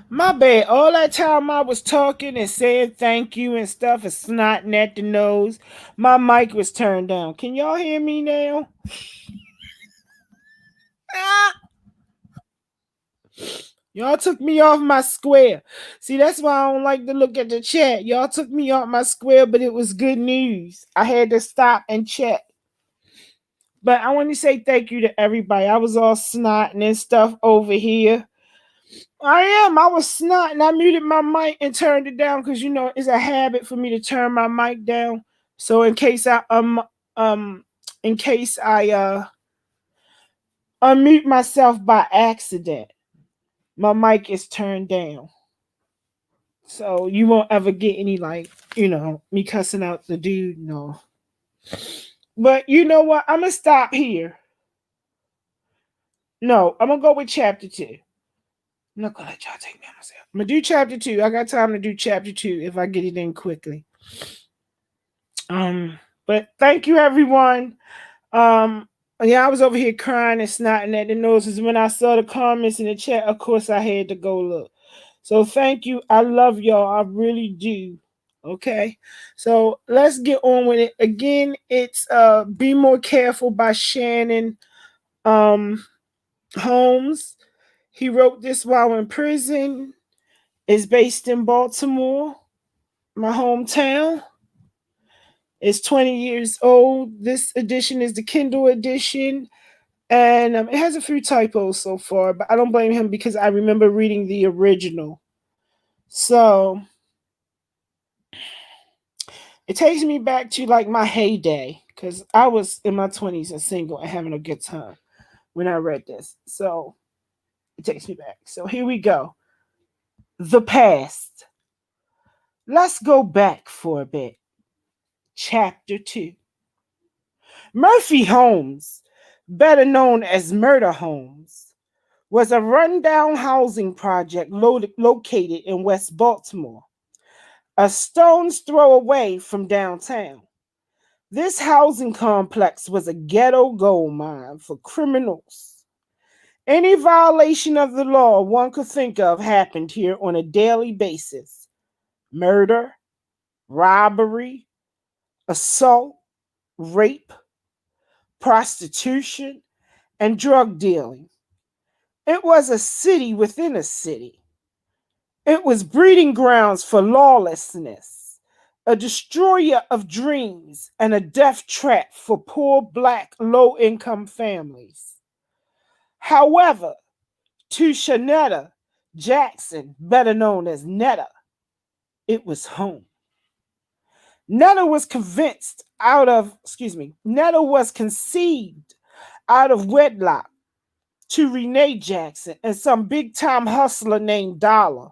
My bad. All that time I was talking and saying thank you and stuff and snotting at the nose, my mic was turned down. Can y'all hear me now? Ah! Y'all took me off my square. See, that's why I don't like to look at the chat. Y'all took me off my square, but it was good news. I had to stop and check. But I want to say thank you to everybody. I was all snotting and stuff over here. I was snotting. I muted my mic and turned it down because it's a habit for me to turn my mic down. So in case I unmute myself by accident, my mic is turned down. So you won't ever get any me cussing out the dude. No. But you know what? I'm gonna stop here. No, I'm gonna go with chapter 2. I'm not gonna let y'all take me on myself. I'm gonna do chapter 2. I got time to do chapter 2 if I get it in quickly. But thank you, everyone. I was over here crying and snotting at the noses. When I saw the comments in the chat, of course I had to go look. So thank you. I love y'all. I really do. Okay. So let's get on with it. Again, it's Be More Careful by Shannon Holmes. He wrote this while in prison. It's based in Baltimore, my hometown. It's 20 years old. This edition is the Kindle edition. And it has a few typos so far, but I don't blame him because I remember reading the original. So it takes me back to my heyday because I was in my 20s and single and having a good time when I read this. So it takes me back. So here we go. The past. Let's go back for a bit. Chapter 2. Murphy Homes, better known as Murder Homes, was a rundown housing project located in West Baltimore, a stone's throw away from downtown. This housing complex was a ghetto gold mine for criminals. Any violation of the law one could think of happened here on a daily basis. Murder, robbery, assault, rape, prostitution, and drug dealing. It was a city within a city. It was breeding grounds for lawlessness, a destroyer of dreams, and a death trap for poor Black low-income families. However, to Shanetta Jackson, better known as Netta, it was home. Netta was conceived out of wedlock to Renee Jackson and some big-time hustler named Dollar.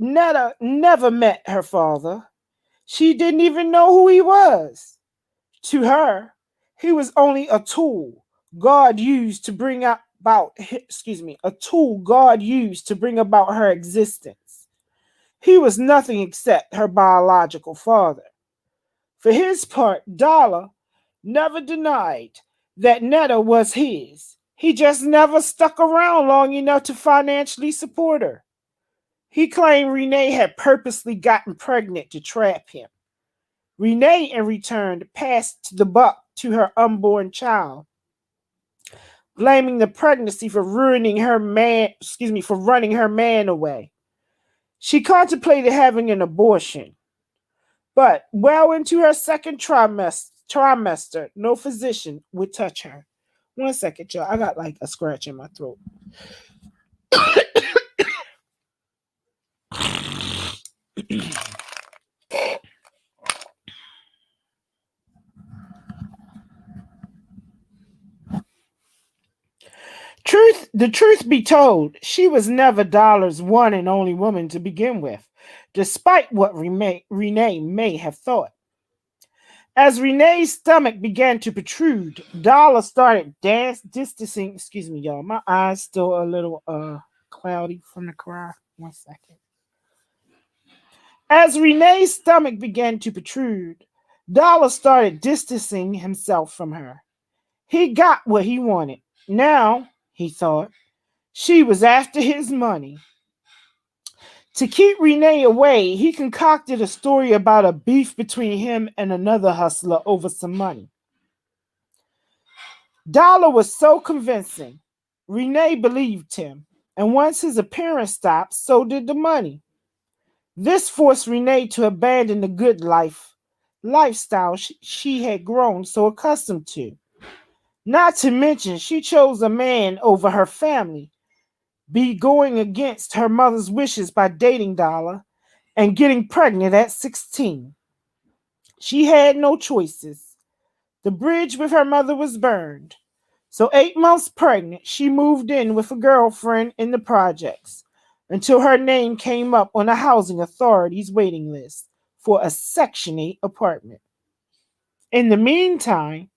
Netta never met her father. She didn't even know who he was. To her, he was only a tool God used to bring about her existence. He was nothing except her biological father. For his part, Dollar never denied that Netta was his. He just never stuck around long enough to financially support her. He claimed Renee had purposely gotten pregnant to trap him. Renee, in return, passed the buck to her unborn child, blaming the pregnancy for running her man away. She contemplated having an abortion, but well into her second trimester, no physician would touch her. 1 second, y'all. I got a scratch in my throat. The truth be told, she was never Dollar's one and only woman to begin with, despite what Renee may have thought. As Renee's stomach began to protrude, Dollar started distancing. Excuse me, y'all. My eyes still a little cloudy from the cry. 1 second. As Renee's stomach began to protrude, Dollar started distancing himself from her. He got what he wanted. Now, he thought, she was after his money. To keep Renee away, he concocted a story about a beef between him and another hustler over some money. Dollar was so convincing. Renee believed him, and once his appearance stopped, so did the money. This forced Renee to abandon the good lifestyle she had grown so accustomed to. Not to mention, she chose a man over her family, be going against her mother's wishes by dating Dollar and getting pregnant at 16. She had no choices. The bridge with her mother was burned. So 8 months pregnant, she moved in with a girlfriend in the projects until her name came up on the housing authority's waiting list for a Section 8 apartment. In the meantime,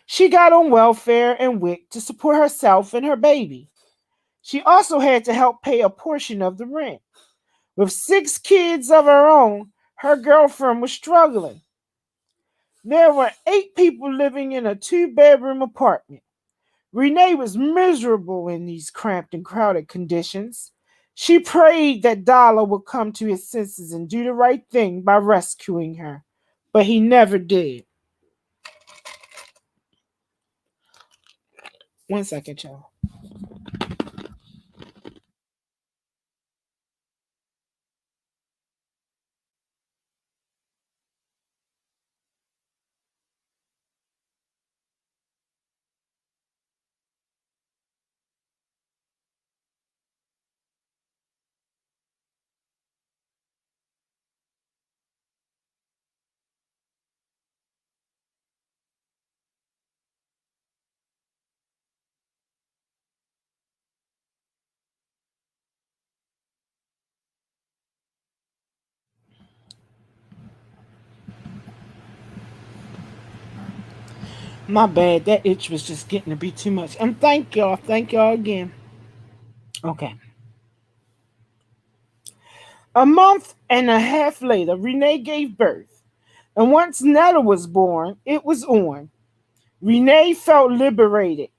she got on welfare and WIC to support herself and her baby. She also had to help pay a portion of the rent. With 6 kids of her own, her girlfriend was struggling. There were 8 people living in a 2-bedroom apartment. Renee was miserable in these cramped and crowded conditions. She prayed that Dollar would come to his senses and do the right thing by rescuing her, but he never did. One second, y'all. My bad. That itch was just getting to be too much. And thank y'all. Thank y'all again. Okay. A month and a half later, Renee gave birth. And once Netta was born, it was on. Renee felt liberated.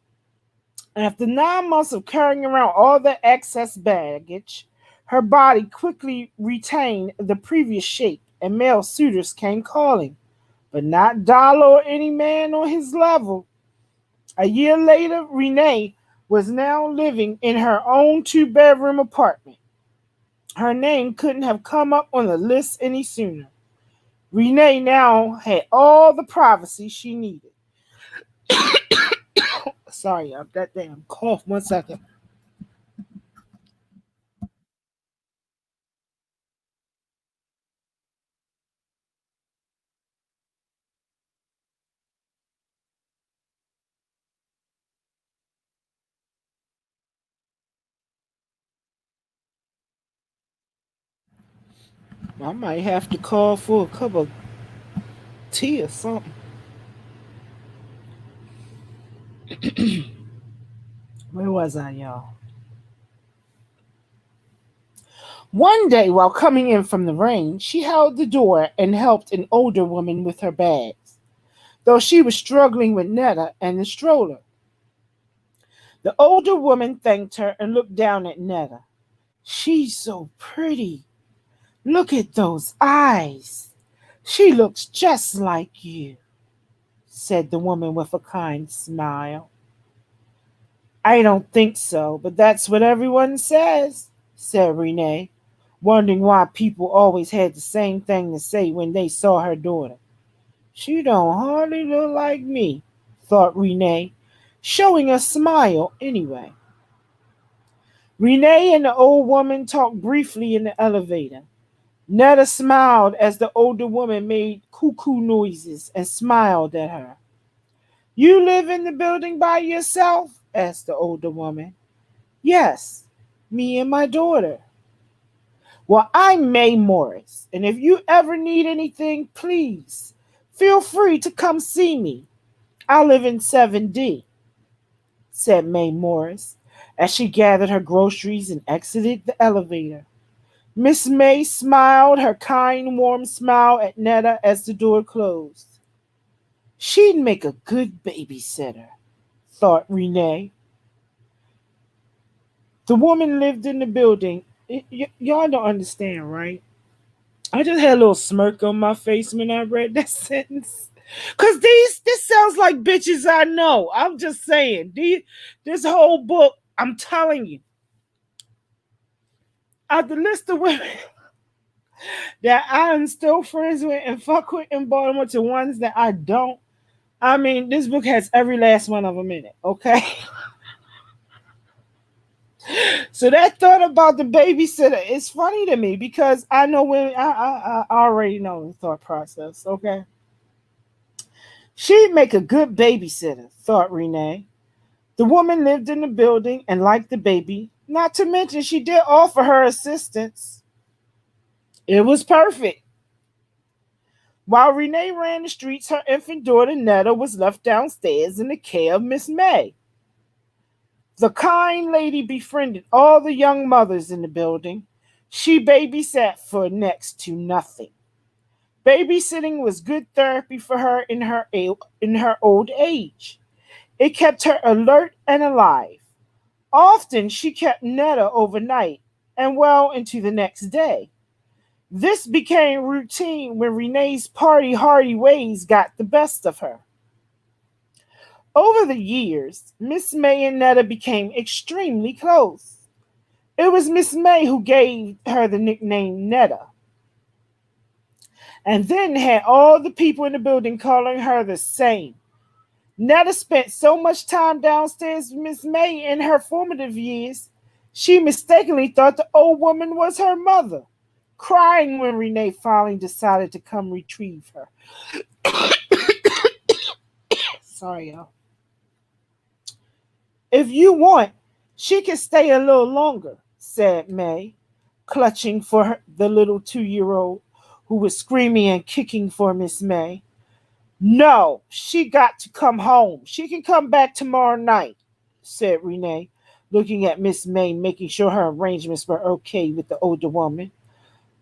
After 9 months of carrying around all the excess baggage, her body quickly retained the previous shape, and male suitors came calling. But not Dollar or any man on his level. A year later, Renee was now living in her own 2-bedroom apartment. Her name couldn't have come up on the list any sooner. Renee now had all the privacy she needed. Sorry, that damn cough. 1 second. I might have to call for a cup of tea or something. Where was I, y'all? One day, while coming in from the rain, she held the door and helped an older woman with her bags, though she was struggling with Netta and the stroller. The older woman thanked her and looked down at Netta. She's so pretty. Look at those eyes. She looks just like you, said the woman with a kind smile. I don't think so, but that's what everyone says, said Renee, wondering why people always had the same thing to say when they saw her daughter. She don't hardly look like me, thought Renee, showing a smile anyway. Renee and the old woman talked briefly in the elevator. Netta smiled as the older woman made cuckoo noises and smiled at her. You live in the building by yourself? Asked the older woman. Yes, me and my daughter. Well, I'm May Morris, and if you ever need anything, please feel free to come see me. I live in 7D, said May Morris as she gathered her groceries and exited the elevator. Miss May smiled her kind, warm smile at Netta as the door closed. She'd make a good babysitter, thought Renee, The woman lived in the building. Y'all don't understand, right? I just had a little smirk on my face when I read that sentence. Cause this sounds like bitches I know. I'm just saying. This whole book, I'm telling you, out the list of women that I am still friends with and fuck with in Baltimore to ones that I don't. I mean, this book has every last one of them in it. Okay. So that thought about the babysitter is funny to me because I know women. I already know the thought process. Okay. She'd make a good babysitter, thought Renee. The woman lived in the building and liked the baby. Not to mention, she did offer her assistance. It was perfect. While Renee ran the streets, her infant daughter Netta was left downstairs in the care of Miss May. The kind lady befriended all the young mothers in the building. She babysat for next to nothing. Babysitting was good therapy for her in her old age. It kept her alert and alive. Often she kept Netta overnight and well into the next day. This became routine when Renee's party-hardy ways got the best of her. Over the years, Miss May and Netta became extremely close. It was Miss May who gave her the nickname Netta, and then had all the people in the building calling her the same. Netta spent so much time downstairs with Miss May in her formative years, she mistakenly thought the old woman was her mother, crying when Renee finally decided to come retrieve her. Sorry, y'all. If you want, she can stay a little longer, said May, clutching for the little 2-year-old who was screaming and kicking for Miss May. No, she got to come home. She can come back tomorrow night, said Renee, looking at Miss May, making sure her arrangements were okay with the older woman.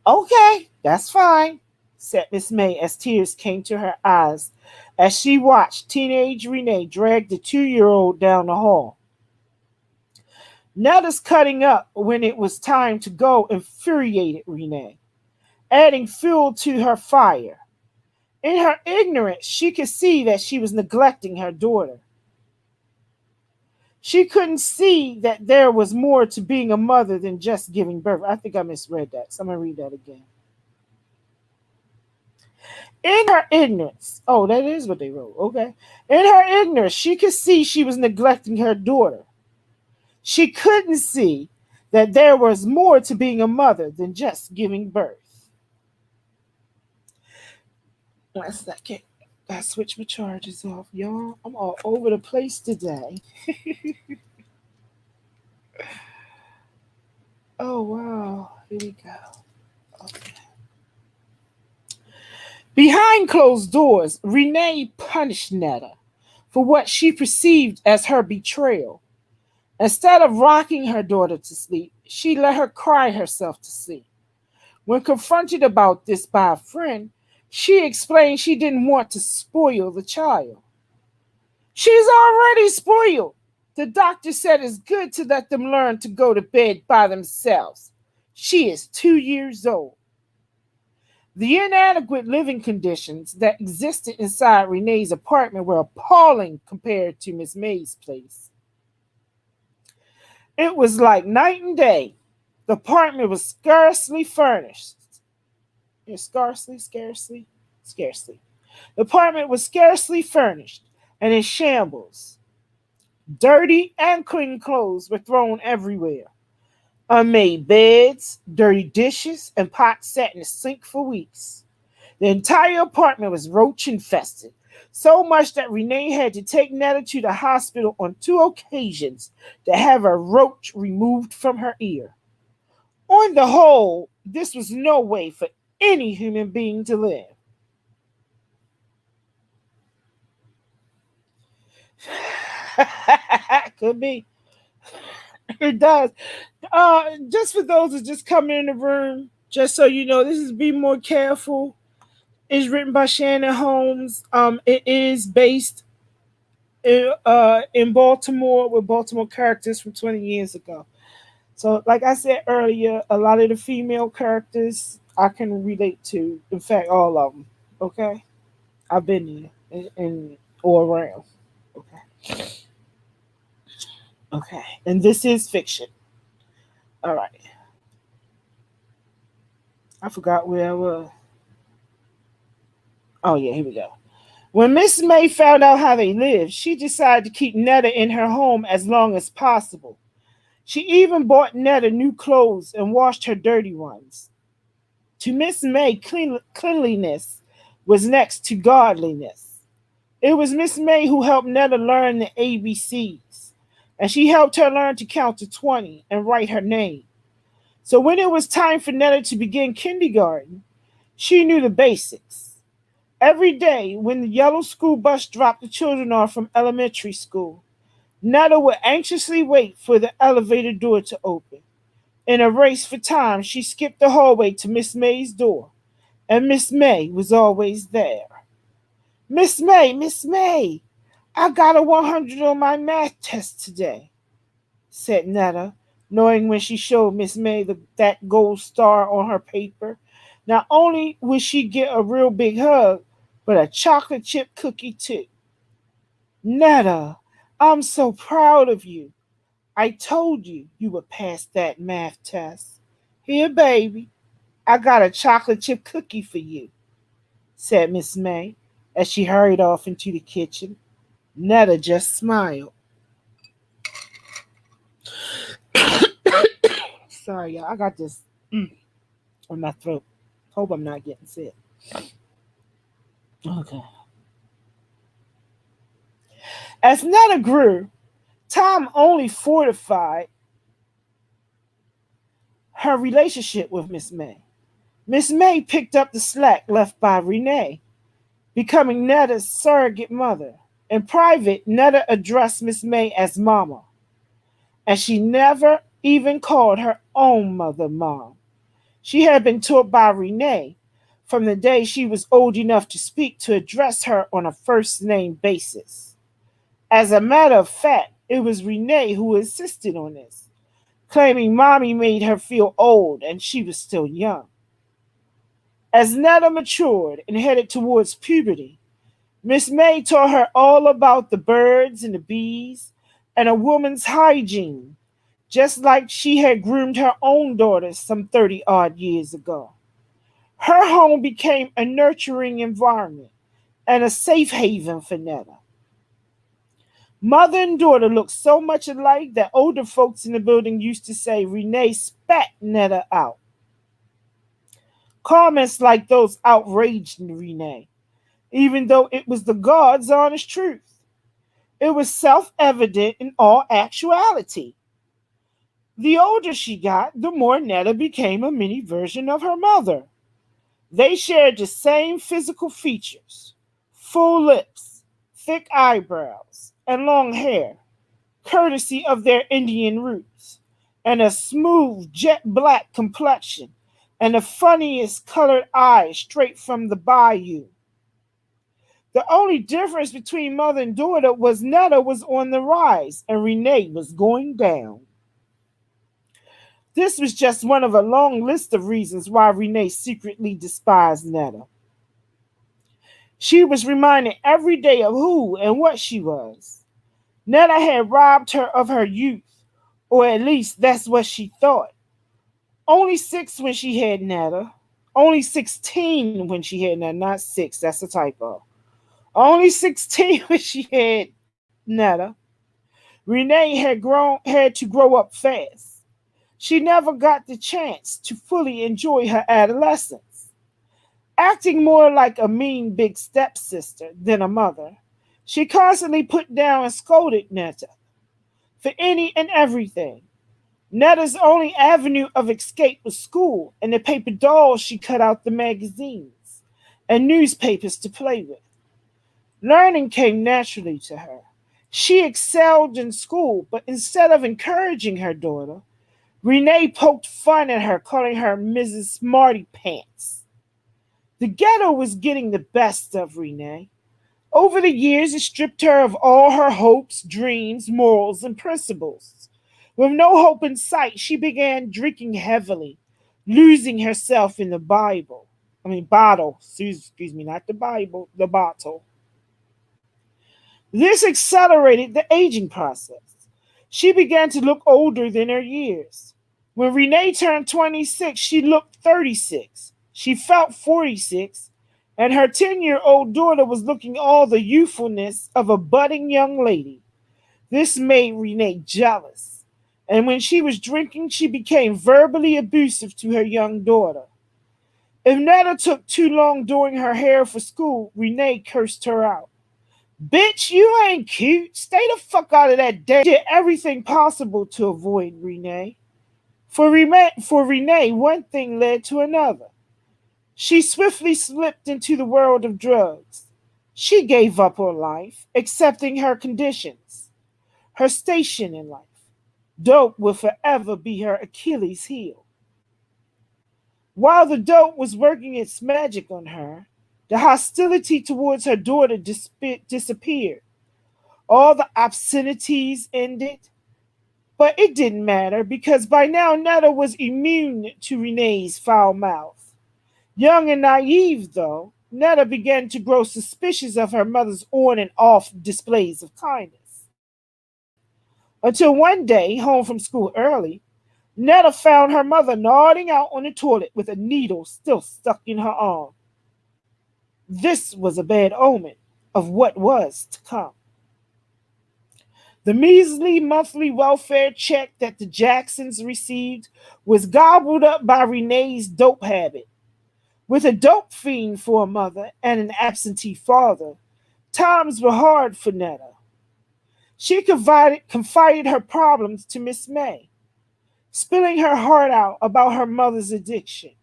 Okay, that's fine, said Miss May as tears came to her eyes as she watched teenage Renee drag the 2-year-old down the hall. Netta's cutting up when it was time to go infuriated Renee, adding fuel to her fire. In her ignorance, she could see that she was neglecting her daughter. She couldn't see that there was more to being a mother than just giving birth. I think I misread that, so I'm going to read that again. In her ignorance, oh, that is what they wrote, okay. In her ignorance, she could see she was neglecting her daughter. She couldn't see that there was more to being a mother than just giving birth. 1 second. I switch my charges off, y'all. I'm all over the place today. Oh, wow. Here we go. Okay. Behind closed doors, Renee punished Netta for what she perceived as her betrayal. Instead of rocking her daughter to sleep, she let her cry herself to sleep. When confronted about this by a friend, she explained she didn't want to spoil the child. She's already spoiled. The doctor said it's good to let them learn to go to bed by themselves. She is 2 years old. The inadequate living conditions that existed inside Renee's apartment were appalling compared to Miss May's place. It was like night and day. The apartment was scarcely furnished. Scarcely. The apartment was scarcely furnished and in shambles. Dirty and clean clothes were thrown everywhere. Unmade beds, dirty dishes, and pots sat in the sink for weeks. The entire apartment was roach infested, so much that Renee had to take Netta to the hospital on 2 occasions to have a roach removed from her ear. On the whole, this was no way for any human being to live. Could be. It does. Just for those that just come in the room, just so you know, this is Be More Careful. It's written by Shannon Holmes. It is based in Baltimore with Baltimore characters from 20 years ago. So, like I said earlier, a lot of the female characters I can relate to. In fact, all of them. Okay, I've been there and or around. Okay, okay, and this is fiction. All right, I forgot where I was. Oh yeah, here we go. When Miss May found out how they lived, she decided to keep Netta in her home as long as possible. She even bought Netta new clothes and washed her dirty ones. To Miss May, cleanliness was next to godliness. It was Miss May who helped Netta learn the ABCs, and she helped her learn to count to 20 and write her name. So when it was time for Netta to begin kindergarten, she knew the basics. Every day, when the yellow school bus dropped the children off from elementary school, Netta would anxiously wait for the elevator door to open. In a race for time, she skipped the hallway to Miss May's door, and Miss May was always there. Miss May, I got a 100 on my math test today, said Netta, knowing when she showed Miss May that gold star on her paper, not only would she get a real big hug, but a chocolate chip cookie too. Netta, I'm so proud of you. I told you you would pass that math test. Here, baby, I got a chocolate chip cookie for you, said Miss May as she hurried off into the kitchen. Netta just smiled. Sorry, y'all. I got this on my throat. Hope I'm not getting sick. Okay. As Netta grew, time only fortified her relationship with Miss May. Miss May picked up the slack left by Renee, becoming Netta's surrogate mother. In private, Netta addressed Miss May as Mama, and she never even called her own mother Mom. She had been taught by Renee from the day she was old enough to speak to address her on a first name basis. As a matter of fact, it was Renee who insisted on this, claiming Mommy made her feel old and she was still young. As Netta matured and headed towards puberty, Miss May taught her all about the birds and the bees and a woman's hygiene, just like she had groomed her own daughters some 30 odd years ago. Her home became a nurturing environment and a safe haven for Netta. Mother and daughter looked so much alike that older folks in the building used to say Renee spat Netta out. Comments like those outraged Renee, even though it was the God's honest truth. It was self-evident in all actuality. The older she got, the more Netta became a mini version of her mother. They shared the same physical features: full lips, thick eyebrows, and long hair, courtesy of their Indian roots, and a smooth jet black complexion, and the funniest colored eyes straight from the bayou. The only difference between mother and daughter was Netta was on the rise and Renee was going down. This was just one of a long list of reasons why Renee secretly despised Netta. She was reminded every day of who and what she was. Netta had robbed her of her youth, or at least that's what she thought. Only 6 when she had Netta. Only 16 when she had Netta, not 6, that's a typo. Only 16 when she had Netta. Renee had to grow up fast. She never got the chance to fully enjoy her adolescence. Acting more like a mean big stepsister than a mother, she constantly put down and scolded Netta for any and everything. Netta's only avenue of escape was school and the paper dolls she cut out the magazines and newspapers to play with. Learning came naturally to her. She excelled in school, but instead of encouraging her daughter, Renee poked fun at her, calling her Mrs. Smarty Pants. The ghetto was getting the best of Renee. Over the years, it stripped her of all her hopes, dreams, morals, and principles. With no hope in sight, she began drinking heavily, losing herself in the bottle. Excuse me, not the Bible, the bottle. This accelerated the aging process. She began to look older than her years. When Renee turned 26, she looked 36. She felt 46, and her 10-year-old daughter was looking all the youthfulness of a budding young lady. This made Renee jealous, and when she was drinking, she became verbally abusive to her young daughter. If Netta took too long doing her hair for school, Renee cursed her out. Bitch, you ain't cute. Stay the fuck out of that day. She did everything possible to avoid Renee. For Renee, one thing led to another. She swiftly slipped into the world of drugs. She gave up her life, accepting her conditions, her station in life. Dope will forever be her Achilles heel. While the dope was working its magic on her, the hostility towards her daughter disappeared. All the obscenities ended. But it didn't matter because by now Netta was immune to Renee's foul mouth. Young and naive, though, Netta began to grow suspicious of her mother's on and off displays of kindness. Until one day, home from school early, Netta found her mother nodding out on the toilet with a needle still stuck in her arm. This was a bad omen of what was to come. The measly monthly welfare check that the Jacksons received was gobbled up by Renee's dope habit. With a dope fiend for a mother and an absentee father, times were hard for Netta. She confided her problems to Miss May, spilling her heart out about her mother's addiction.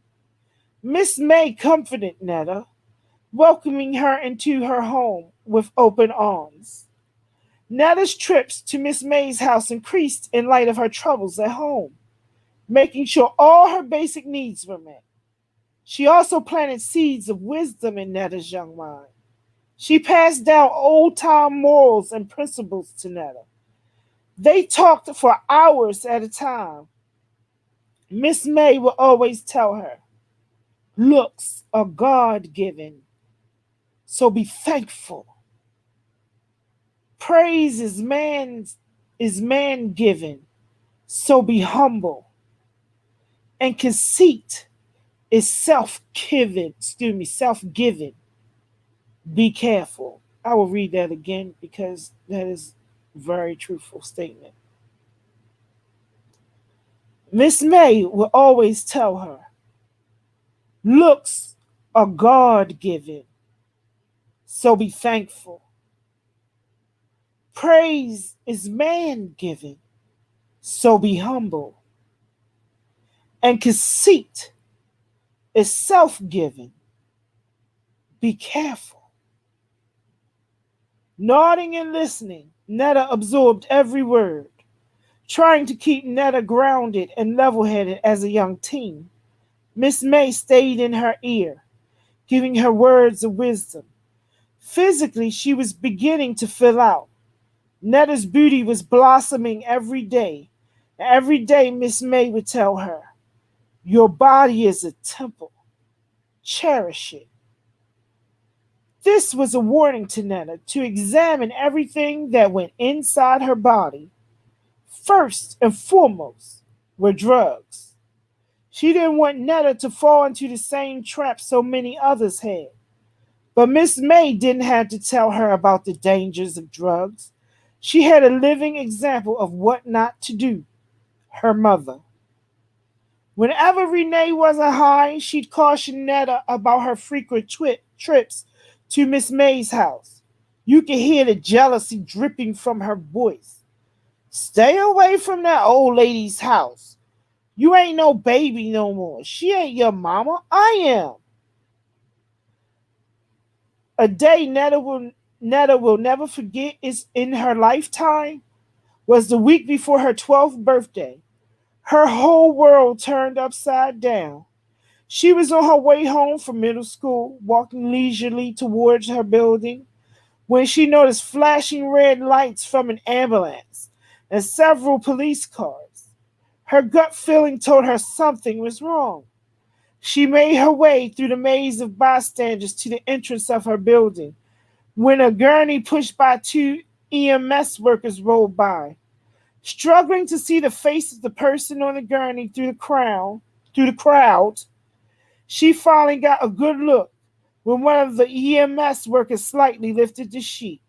Miss May comforted Netta, welcoming her into her home with open arms. Netta's trips to Miss May's house increased in light of her troubles at home, making sure all her basic needs were met. She also planted seeds of wisdom in Netta's young mind. She passed down old-time morals and principles to Netta. They talked for hours at a time. Miss May would always tell her, "Looks are God-given, so be thankful. Praise is man-given, so be humble. And conceit is self-given. Be careful." I will read that again because that is a very truthful statement. Miss May will always tell her, "Looks are God-given, so be thankful. Praise is man-given, so be humble. And conceit is self-given. Be careful." Nodding and listening, Netta absorbed every word. Trying to keep Netta grounded and level-headed as a young teen, Miss May stayed in her ear, giving her words of wisdom. Physically, she was beginning to fill out. Netta's beauty was blossoming every day. Every day, Miss May would tell her, "Your body is a temple. Cherish it." This was a warning to Netta to examine everything that went inside her body. First and foremost were drugs. She didn't want Netta to fall into the same trap so many others had. But Miss May didn't have to tell her about the dangers of drugs. She had a living example of what not to do, her mother. Whenever Renee wasn't high, she'd caution Netta about her frequent trips to Miss May's house. You could hear the jealousy dripping from her voice. "Stay away from that old lady's house. You ain't no baby no more. She ain't your mama. I am." A day Netta will never forget is in her lifetime was the week before her 12th birthday. Her whole world turned upside down. She was on her way home from middle school, walking leisurely towards her building, when she noticed flashing red lights from an ambulance and several police cars. Her gut feeling told her something was wrong. She made her way through the maze of bystanders to the entrance of her building when a gurney pushed by two EMS workers rolled by. Struggling to see the face of the person on the gurney through the crowd, she finally got a good look when one of the EMS workers slightly lifted the sheet.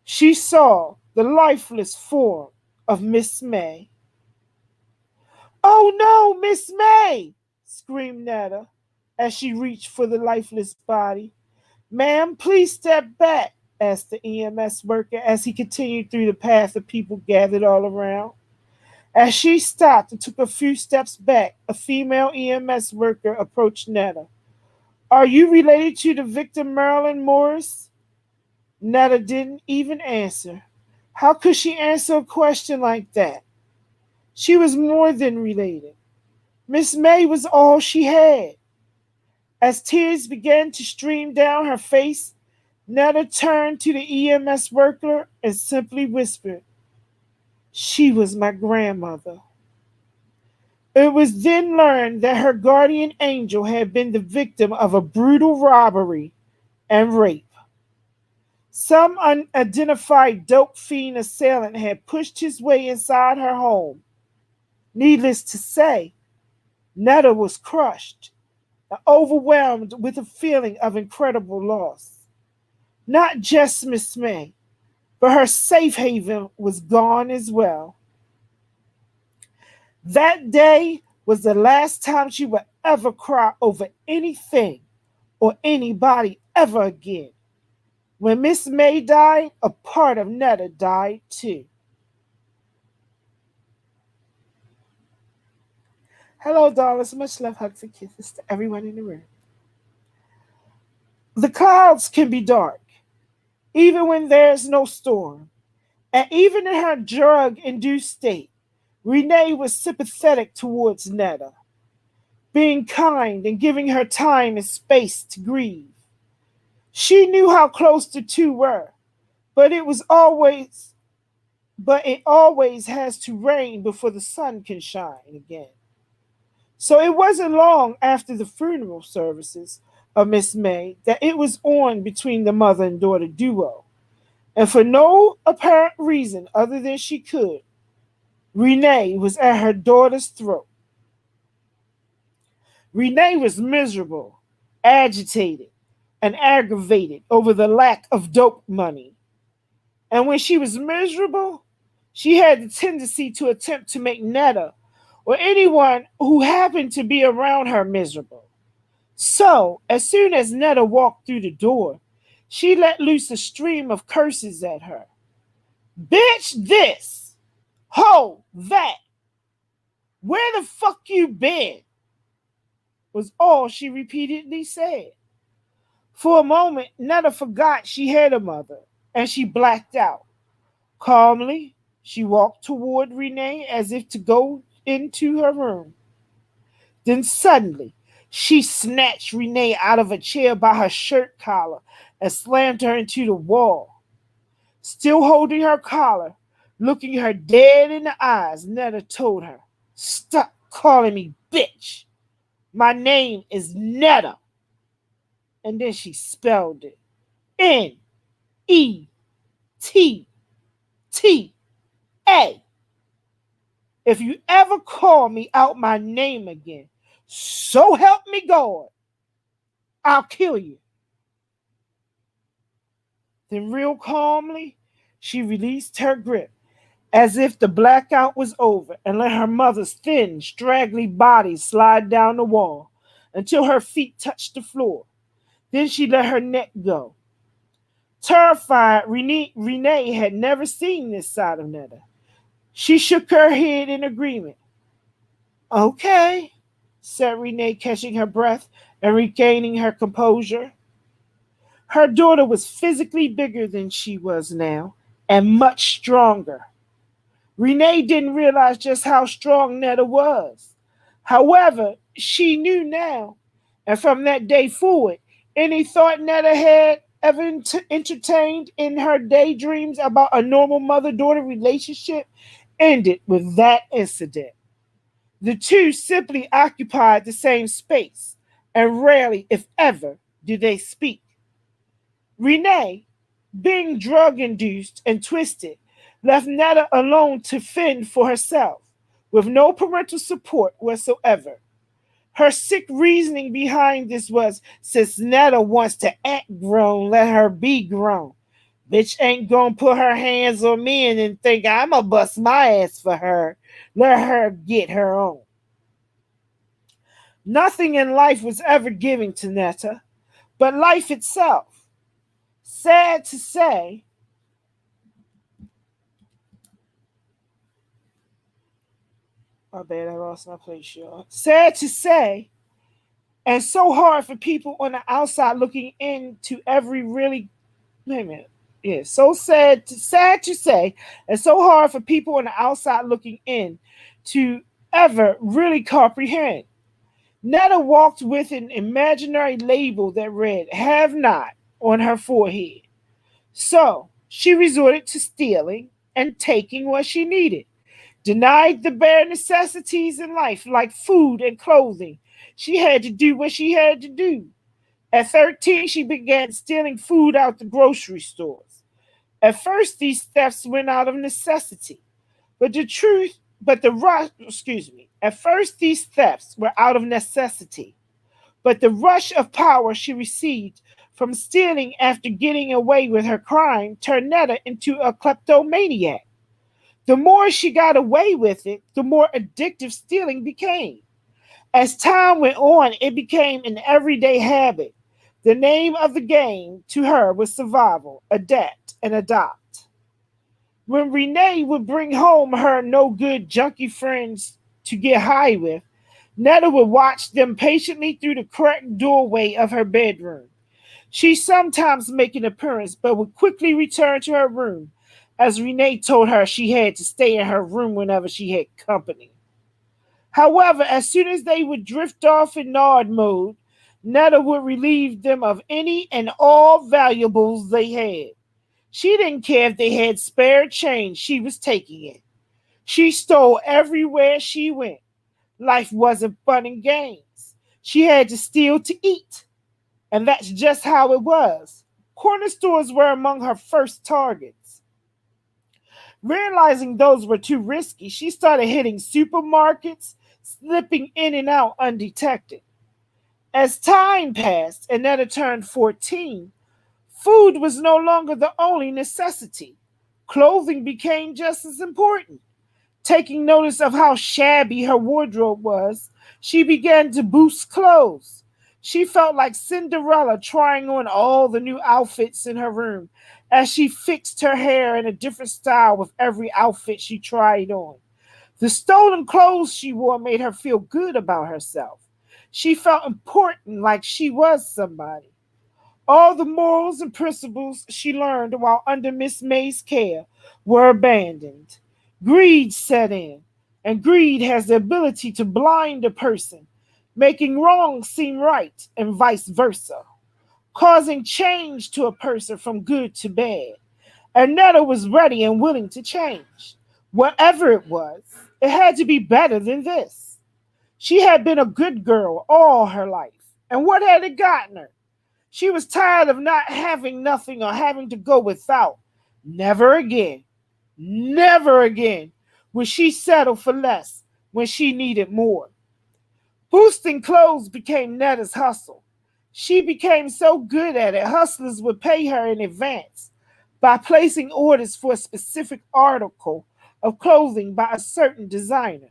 She saw the lifeless form of Miss May. "Oh no, Miss May!" screamed Netta as she reached for the lifeless body. "Ma'am, please step back," asked the EMS worker as he continued through the path of people gathered all around. As she stopped and took a few steps back, a female EMS worker approached Netta. "Are you related to the victim, Marilyn Morris?" Netta didn't even answer. How could she answer a question like that? She was more than related. Miss May was all she had. As tears began to stream down her face, Netta turned to the EMS worker and simply whispered, "She was my grandmother." It was then learned that her guardian angel had been the victim of a brutal robbery and rape. Some unidentified dope fiend assailant had pushed his way inside her home. Needless to say, Netta was crushed and overwhelmed with a feeling of incredible loss. Not just Miss May, but her safe haven was gone as well. That day was the last time she would ever cry over anything or anybody ever again. When Miss May died, a part of Netta died too. Hello, darlings. Much love, hugs, and kisses to everyone in the room. The clouds can be dark, even when there's no storm. And even in her drug-induced state, Renee was sympathetic towards Netta, being kind and giving her time and space to grieve. She knew how close the two were, but it always has to rain before the sun can shine again. So it wasn't long after the funeral services of Miss May that it was on between the mother and daughter duo. And for no apparent reason other than she could, Renee was at her daughter's throat. Renee was miserable, agitated, and aggravated over the lack of dope money. And when she was miserable, she had the tendency to attempt to make Netta or anyone who happened to be around her miserable. So, as soon as Netta walked through the door, she let loose a stream of curses at her. "Bitch this! Ho that! Where the fuck you been?" was all she repeatedly said. For a moment, Netta forgot she had a mother, and she blacked out. Calmly, she walked toward Renee as if to go into her room. Then suddenly, she snatched Renee out of a chair by her shirt collar and slammed her into the wall. Still holding her collar, looking her dead in the eyes, Netta told her, "Stop calling me bitch. My name is Netta." And then she spelled it. N-E-T-T-A. "If you ever call me out my name again, so help me God, I'll kill you." Then real calmly, she released her grip as if the blackout was over and let her mother's thin, straggly body slide down the wall until her feet touched the floor. Then she let her neck go. Terrified, Renee had never seen this side of Netta. She shook her head in agreement. "Okay," said Renee, catching her breath and regaining her composure. Her daughter was physically bigger than she was now and much stronger. Renee didn't realize just how strong Netta was. However, she knew now, and from that day forward, any thought Netta had ever entertained in her daydreams about a normal mother-daughter relationship ended with that incident. The two simply occupied the same space, and rarely, if ever, did they speak. Renee, being drug induced and twisted, left Netta alone to fend for herself, with no parental support whatsoever. Her sick reasoning behind this was, since Netta wants to act grown, let her be grown. Bitch ain't gonna put her hands on me and then think I'ma bust my ass for her. Let her get her own. Nothing in life was ever given to Netta, but life itself. Sad to say, my bad, I lost my place, y'all. Sad to say, and so hard for people on the outside looking into every really, wait a minute. Yeah, so sad to say, and so hard for people on the outside looking in to ever really comprehend. Netta walked with an imaginary label that read "Have Not" on her forehead. So she resorted to stealing and taking what she needed. Denied the bare necessities in life like food and clothing. She had to do what she had to do. At 13, she began stealing food out the grocery stores. At first, these thefts went out of necessity. At first, these thefts were out of necessity. But the rush of power she received from stealing after getting away with her crime turned Netta into a kleptomaniac. The more she got away with it, the more addictive stealing became. As time went on, it became an everyday habit. The name of the game to her was survival, adapt, and adopt. When Renee would bring home her no-good junkie friends to get high with, Netta would watch them patiently through the cracked doorway of her bedroom. She sometimes make an appearance, but would quickly return to her room, as Renee told her she had to stay in her room whenever she had company. However, as soon as they would drift off in nod mode, Netta would relieve them of any and all valuables they had. She didn't care if they had spare change, she was taking it. She stole everywhere she went. Life wasn't fun and games. She had to steal to eat. And that's just how it was. Corner stores were among her first targets. Realizing those were too risky, she started hitting supermarkets, slipping in and out undetected. As time passed and Netta turned 14, food was no longer the only necessity. Clothing became just as important. Taking notice of how shabby her wardrobe was, she began to boost clothes. She felt like Cinderella trying on all the new outfits in her room as she fixed her hair in a different style with every outfit she tried on. The stolen clothes she wore made her feel good about herself. She felt important, like she was somebody. All the morals and principles she learned while under Miss May's care were abandoned. Greed set in, and greed has the ability to blind a person, making wrong seem right and vice versa, causing change to a person from good to bad. And Netta was ready and willing to change. Whatever it was, it had to be better than this. She had been a good girl all her life. And what had it gotten her? She was tired of not having nothing or having to go without. Never again would she settle for less when she needed more. Boosting clothes became Netta's hustle. She became so good at it, hustlers would pay her in advance by placing orders for a specific article of clothing by a certain designer.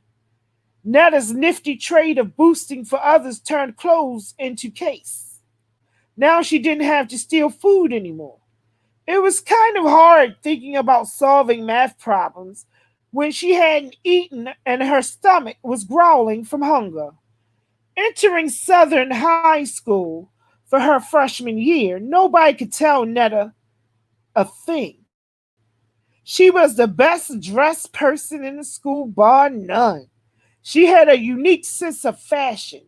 Netta's nifty trade of boosting for others turned clothes into case. Now she didn't have to steal food anymore. It was kind of hard thinking about solving math problems when she hadn't eaten and her stomach was growling from hunger. Entering Southern High School for her freshman year, nobody could tell Netta a thing. She was the best dressed person in the school, bar none. She had a unique sense of fashion.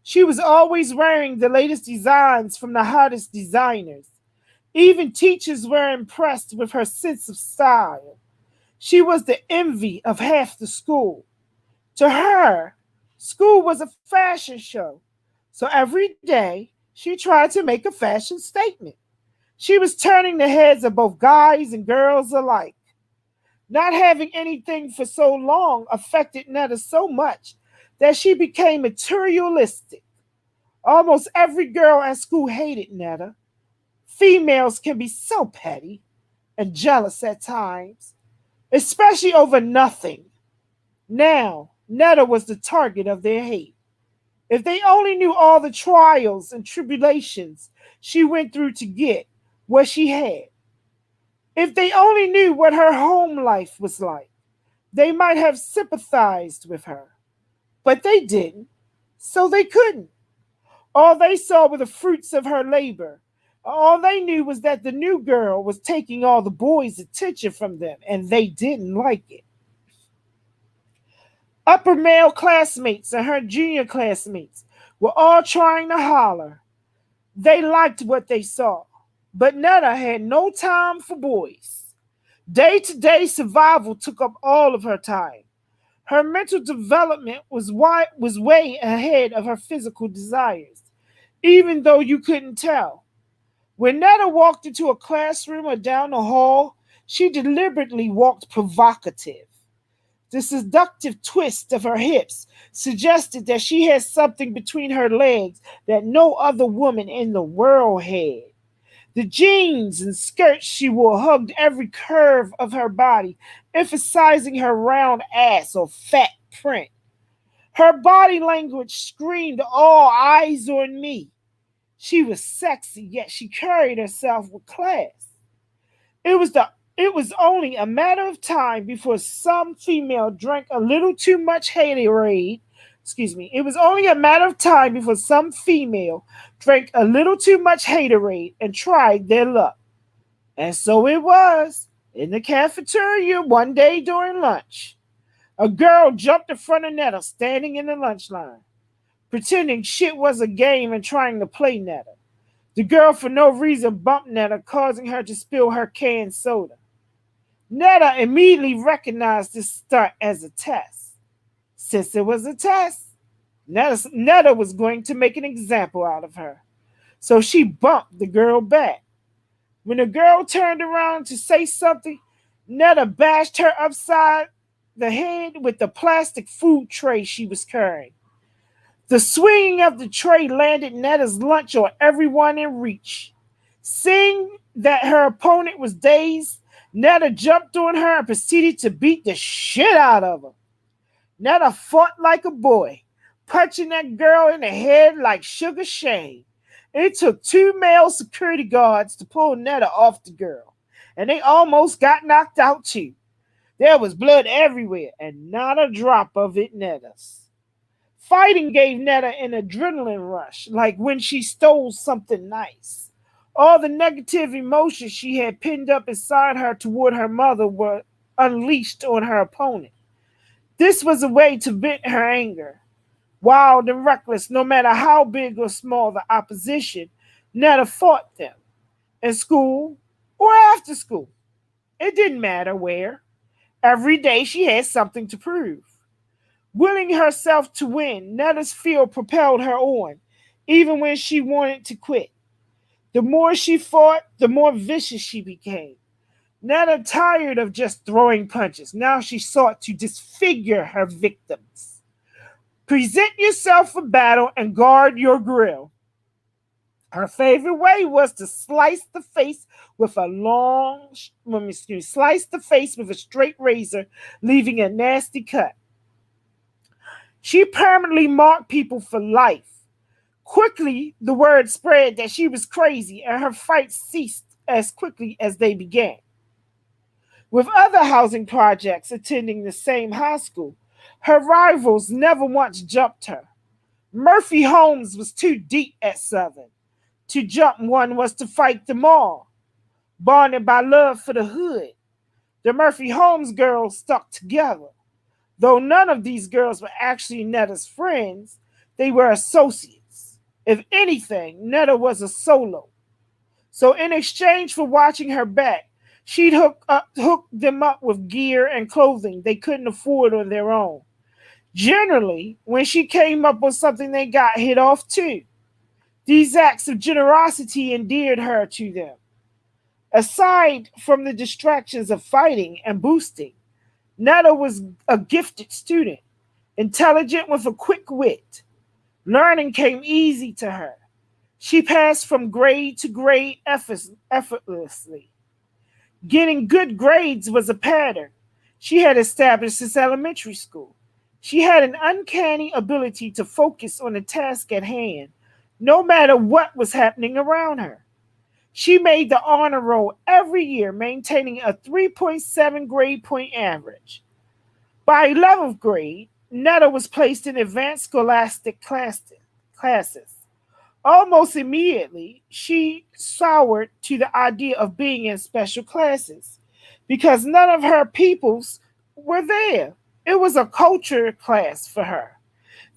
She was always wearing the latest designs from the hottest designers. Even teachers were impressed with her sense of style. She was the envy of half the school. To her, School was a fashion show, so every day she tried to make a fashion statement. She was turning the heads of both guys and girls alike. Not having anything for so long affected Netta so much that she became materialistic. Almost every girl at school hated Netta. Females can be so petty and jealous at times, especially over nothing. Now, Netta was the target of their hate. If they only knew all the trials and tribulations she went through to get what she had. If they only knew what her home life was like, they might have sympathized with her. But they didn't, so they couldn't. All they saw were the fruits of her labor. All they knew was that the new girl was taking all the boys' attention from them, and they didn't like it. Upper male classmates and her junior classmates were all trying to holler. They liked what they saw, but Netta had no time for boys. Day-to-day survival took up all of her time. Her mental development was way ahead of her physical desires, even though you couldn't tell. When Netta walked into a classroom or down the hall, she deliberately walked provocative. The seductive twist of her hips suggested that she had something between her legs that no other woman in the world had. The jeans and skirts she wore hugged every curve of her body, emphasizing her round ass or fat print. Her body language screamed, "All eyes on me." She was sexy, yet she carried herself with class. It was only a matter of time before some female drank a little too much haterade. It was only a matter of time before some female drank a little too much haterade and tried their luck. And so it was. In the cafeteria one day during lunch, a girl jumped in front of Netta standing in the lunch line, pretending shit was a game and trying to play Netta. The girl, for no reason, bumped Netta, causing her to spill her canned soda. Netta immediately recognized this stunt as a test. Since it was a test, Netta was going to make an example out of her. So she bumped the girl back. When the girl turned around to say something, Netta bashed her upside the head with the plastic food tray she was carrying. The swinging of the tray landed Netta's lunch on everyone in reach. Seeing that her opponent was dazed, Netta jumped on her and proceeded to beat the shit out of her. Netta fought like a boy, punching that girl in the head like Sugar Shane. It took 2 male security guards to pull Netta off the girl, and they almost got knocked out too. There was blood everywhere, and not a drop of it Netta's. Fighting gave Netta an adrenaline rush, like when she stole something nice. All the negative emotions she had pinned up inside her toward her mother were unleashed on her opponent. This was a way to vent her anger. Wild and reckless, no matter how big or small the opposition, Netta fought them. In school or after school. It didn't matter where. Every day she had something to prove. Willing herself to win, Netta's feel propelled her on, even when she wanted to quit. The more she fought, the more vicious she became. Netta tired of just throwing punches. Now she sought to disfigure her victims. Present yourself for battle and guard your grill. Her favorite way was to slice the face with a straight razor, leaving a nasty cut. She permanently marked people for life. Quickly, the word spread that she was crazy, and her fights ceased as quickly as they began. With other housing projects attending the same high school, her rivals never once jumped her. Murphy Homes was too deep at Southern. To jump one was to fight them all. Bonded by love for the hood, the Murphy Homes girls stuck together. Though none of these girls were actually Netta's friends, they were associates. If anything, Netta was a solo. So in exchange for watching her back, she'd hook them up with gear and clothing they couldn't afford on their own. Generally, when she came up with something, they got hit off too. These acts of generosity endeared her to them. Aside from the distractions of fighting and boosting, Netta was a gifted student, intelligent with a quick wit. Learning came easy to her. She passed from grade to grade effortlessly. Getting good grades was a pattern she had established since elementary school. She had an uncanny ability to focus on the task at hand, no matter what was happening around her. She made the honor roll every year, maintaining a 3.7 grade point average. By 11th grade, Netta was placed in advanced scholastic classes. Almost immediately, she soured to the idea of being in special classes because none of her peoples were there. It was a culture class for her.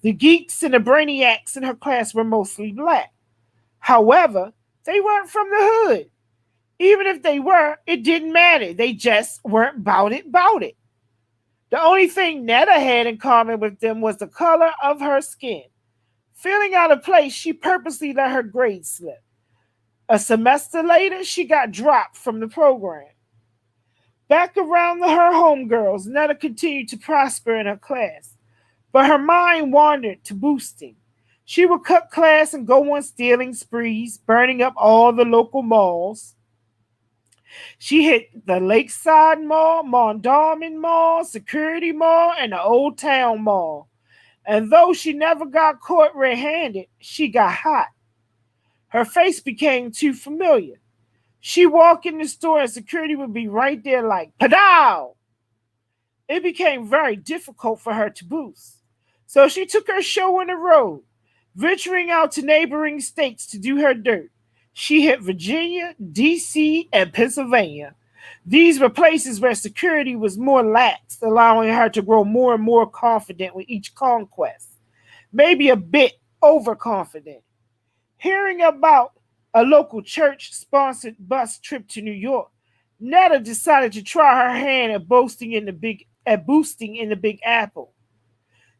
The geeks and the brainiacs in her class were mostly black. However, they weren't from the hood. Even if they were, it didn't matter. They just weren't about it. The only thing Netta had in common with them was the color of her skin. Feeling out of place, she purposely let her grades slip. A semester later, she got dropped from the program. Back around her homegirls, Netta continued to prosper in her class, but her mind wandered to boosting. She would cut class and go on stealing sprees, burning up all the local malls. She hit the Lakeside Mall, Mondawmin Mall, Security Mall, and the Old Town Mall. And though she never got caught red-handed, she got hot. Her face became too familiar. She walked in the store and security would be right there like, "Padow!" It became very difficult for her to boost. So she took her show on the road, venturing out to neighboring states to do her dirt. She hit Virginia, D.C., and Pennsylvania. These were places where security was more lax, allowing her to grow more and more confident with each conquest, maybe a bit overconfident. Hearing about a local church-sponsored bus trip to New York, Netta decided to try her hand at boosting in the Big Apple.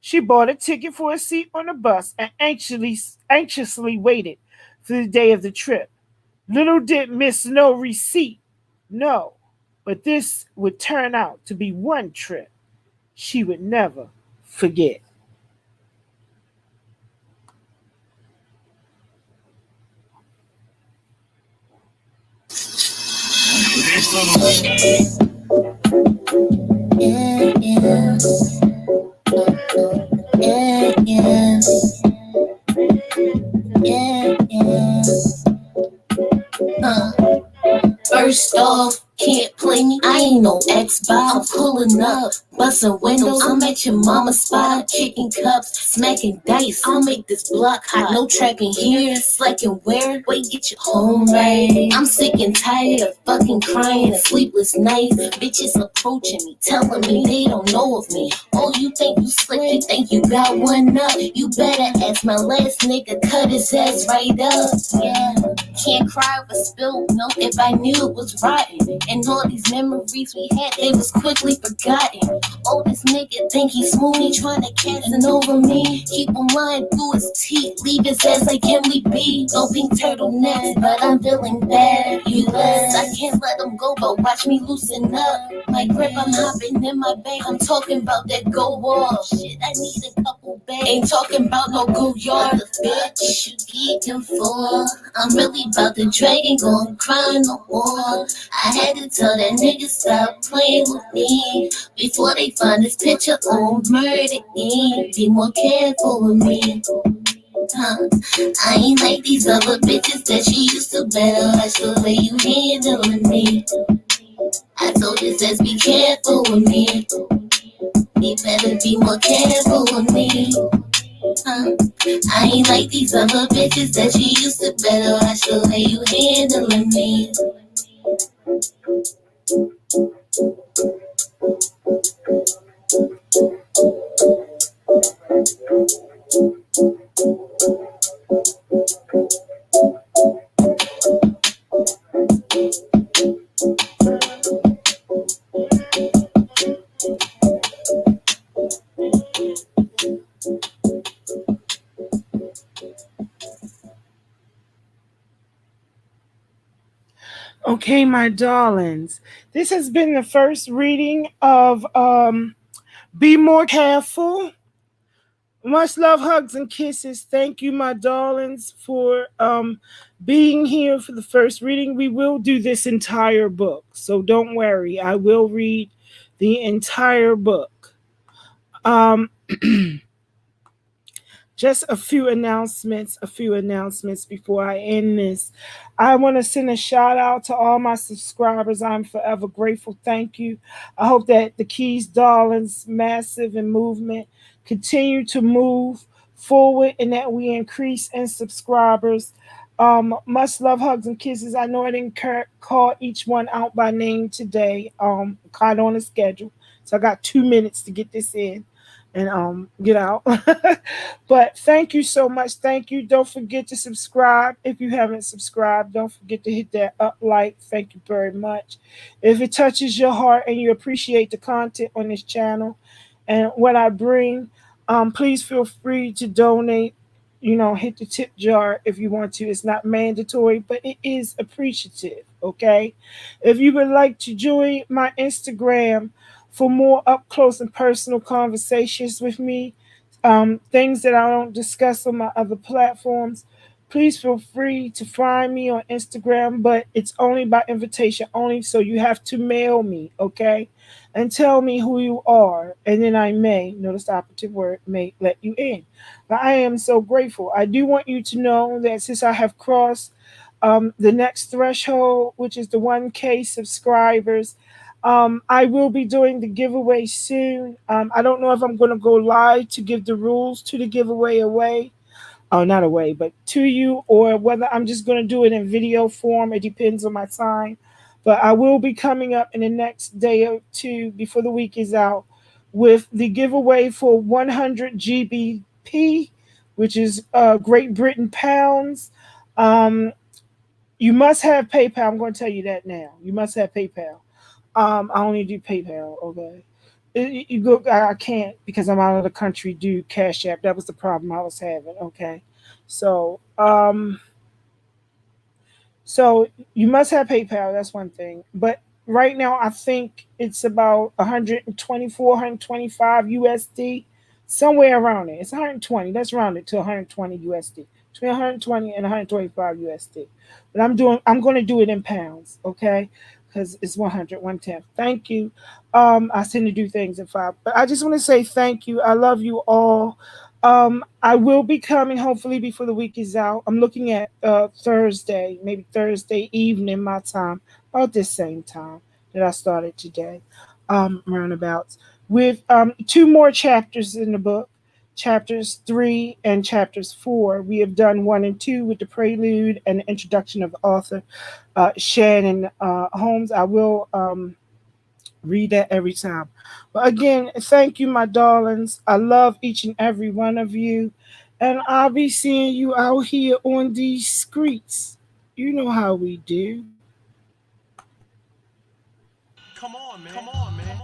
She bought a ticket for a seat on the bus and anxiously waited for the day of the trip. Little did Miss No receipt know, but this would turn out to be one trip she would never forget. Yeah, yeah. Yeah, yeah. Yeah, yeah. First off, can't play me, I ain't no Xbox. I'm pulling up, busting windows. I'm at your mama's spot, kicking cups, smacking dice. I'll make this block hot. No trapping here, slacking where? Wait, get your home right. I'm sick and tired of fucking crying and sleepless nights. Bitches approaching me, telling me they don't know of me. Oh, you think you slick, you think you got one up. You better ask my last nigga, cut his ass right up. Yeah, can't cry over spilled milk if I knew it was rotten. And all these memories we had, they was quickly forgotten. Oh, this nigga think he's smooth, he tryna cast it over me. Keep him lying through his teeth, leave his ass like Emily B. No pink turtlenecks, but I'm feeling bad. You less, I can't let him go, but watch me loosen up. My grip, I'm hopping in my bank. I'm talking about that go off. Shit, I need a couple bags. Ain't talking about no go yard. The bitch you geeking for. I'm really about the dragon, gon' cry no more. I had to tell that nigga stop playing with me before they find this picture on murder game. Be more careful with me. I ain't like these other bitches that you used to better watch the way you handling me. I told his ass be careful with me. He better be more careful with me. I ain't like these other bitches that you used to better watch the way you handling me. Okay, my darlings. This has been the first reading of Be More Careful. Much love, hugs, and kisses. Thank you, my darlings, for being here for the first reading. We will do this entire book, so don't worry. I will read the entire book. Just a few announcements before I end this. I want to send a shout out to all my subscribers. I'm forever grateful. Thank you. I hope that the Keys Darlings Massive and movement continue to move forward and that we increase in subscribers. Much love, hugs, and kisses. I know I didn't call each one out by name today. Kind of on a schedule. So I got 2 minutes to get this in and get out. But thank you so much. Thank you. Don't forget to subscribe. If you haven't subscribed, don't forget to hit that up like. Thank you very much. If it touches your heart and you appreciate the content on this channel and what I bring, please feel free to donate. Hit the tip jar if you want to. It's not mandatory, but it is appreciative, okay? If you would like to join my Instagram for more up close and personal conversations with me, things that I don't discuss on my other platforms, please feel free to find me on Instagram, but it's only by invitation only, so you have to mail me, okay? And tell me who you are, and then I may, notice the operative word, may let you in. But I am so grateful. I do want you to know that since I have crossed the next threshold, which is the 1K subscribers, I will be doing the giveaway soon. I don't know if I'm going to go live to give the rules to the giveaway away. Oh, not away, but to you, or whether I'm just going to do it in video form. It depends on my time. But I will be coming up in the next day or two before the week is out with the giveaway for 100 GBP, which is Great Britain pounds. You must have PayPal. I'm going to tell you that now. You must have PayPal. I only do PayPal, okay? You go. I can't because I'm out of the country. Do Cash App. That was the problem I was having. Okay, so so you must have PayPal. That's one thing. But right now, I think it's about 124, 125 USD, somewhere around it. It's 120. Let's round it to 120 USD. Between 120 and 125 USD. But I'm going to do it in pounds. Okay. Because it's 110. Thank you. I tend to do things in 5. But I just want to say thank you. I love you all. I will be coming hopefully before the week is out. I'm looking at Thursday, maybe Thursday evening my time, about this same time that I started today, roundabouts, with 2 more chapters in the book, chapters 3 and chapters 4. We have done 1 and 2 with the prelude and the introduction of the author, Shannon Holmes. I will read that every time. But again, thank you, my darlings. I love each and every one of you. And I'll be seeing you out here on these streets. You know how we do. Come on, man. Come on, man.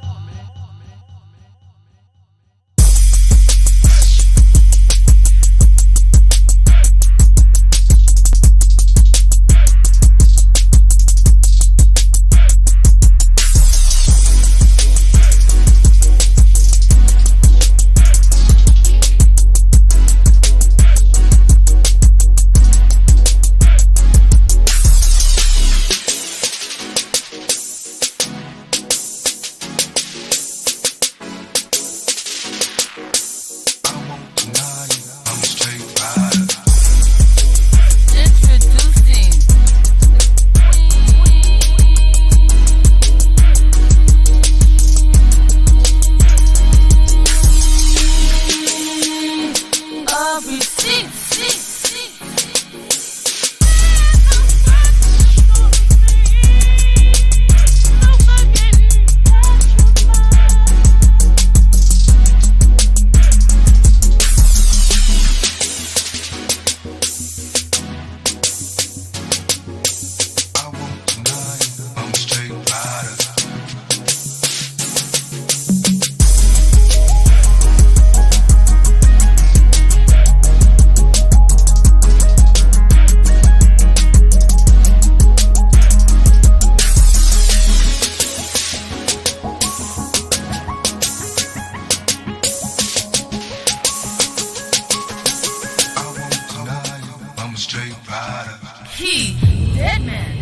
Key, Dead Man.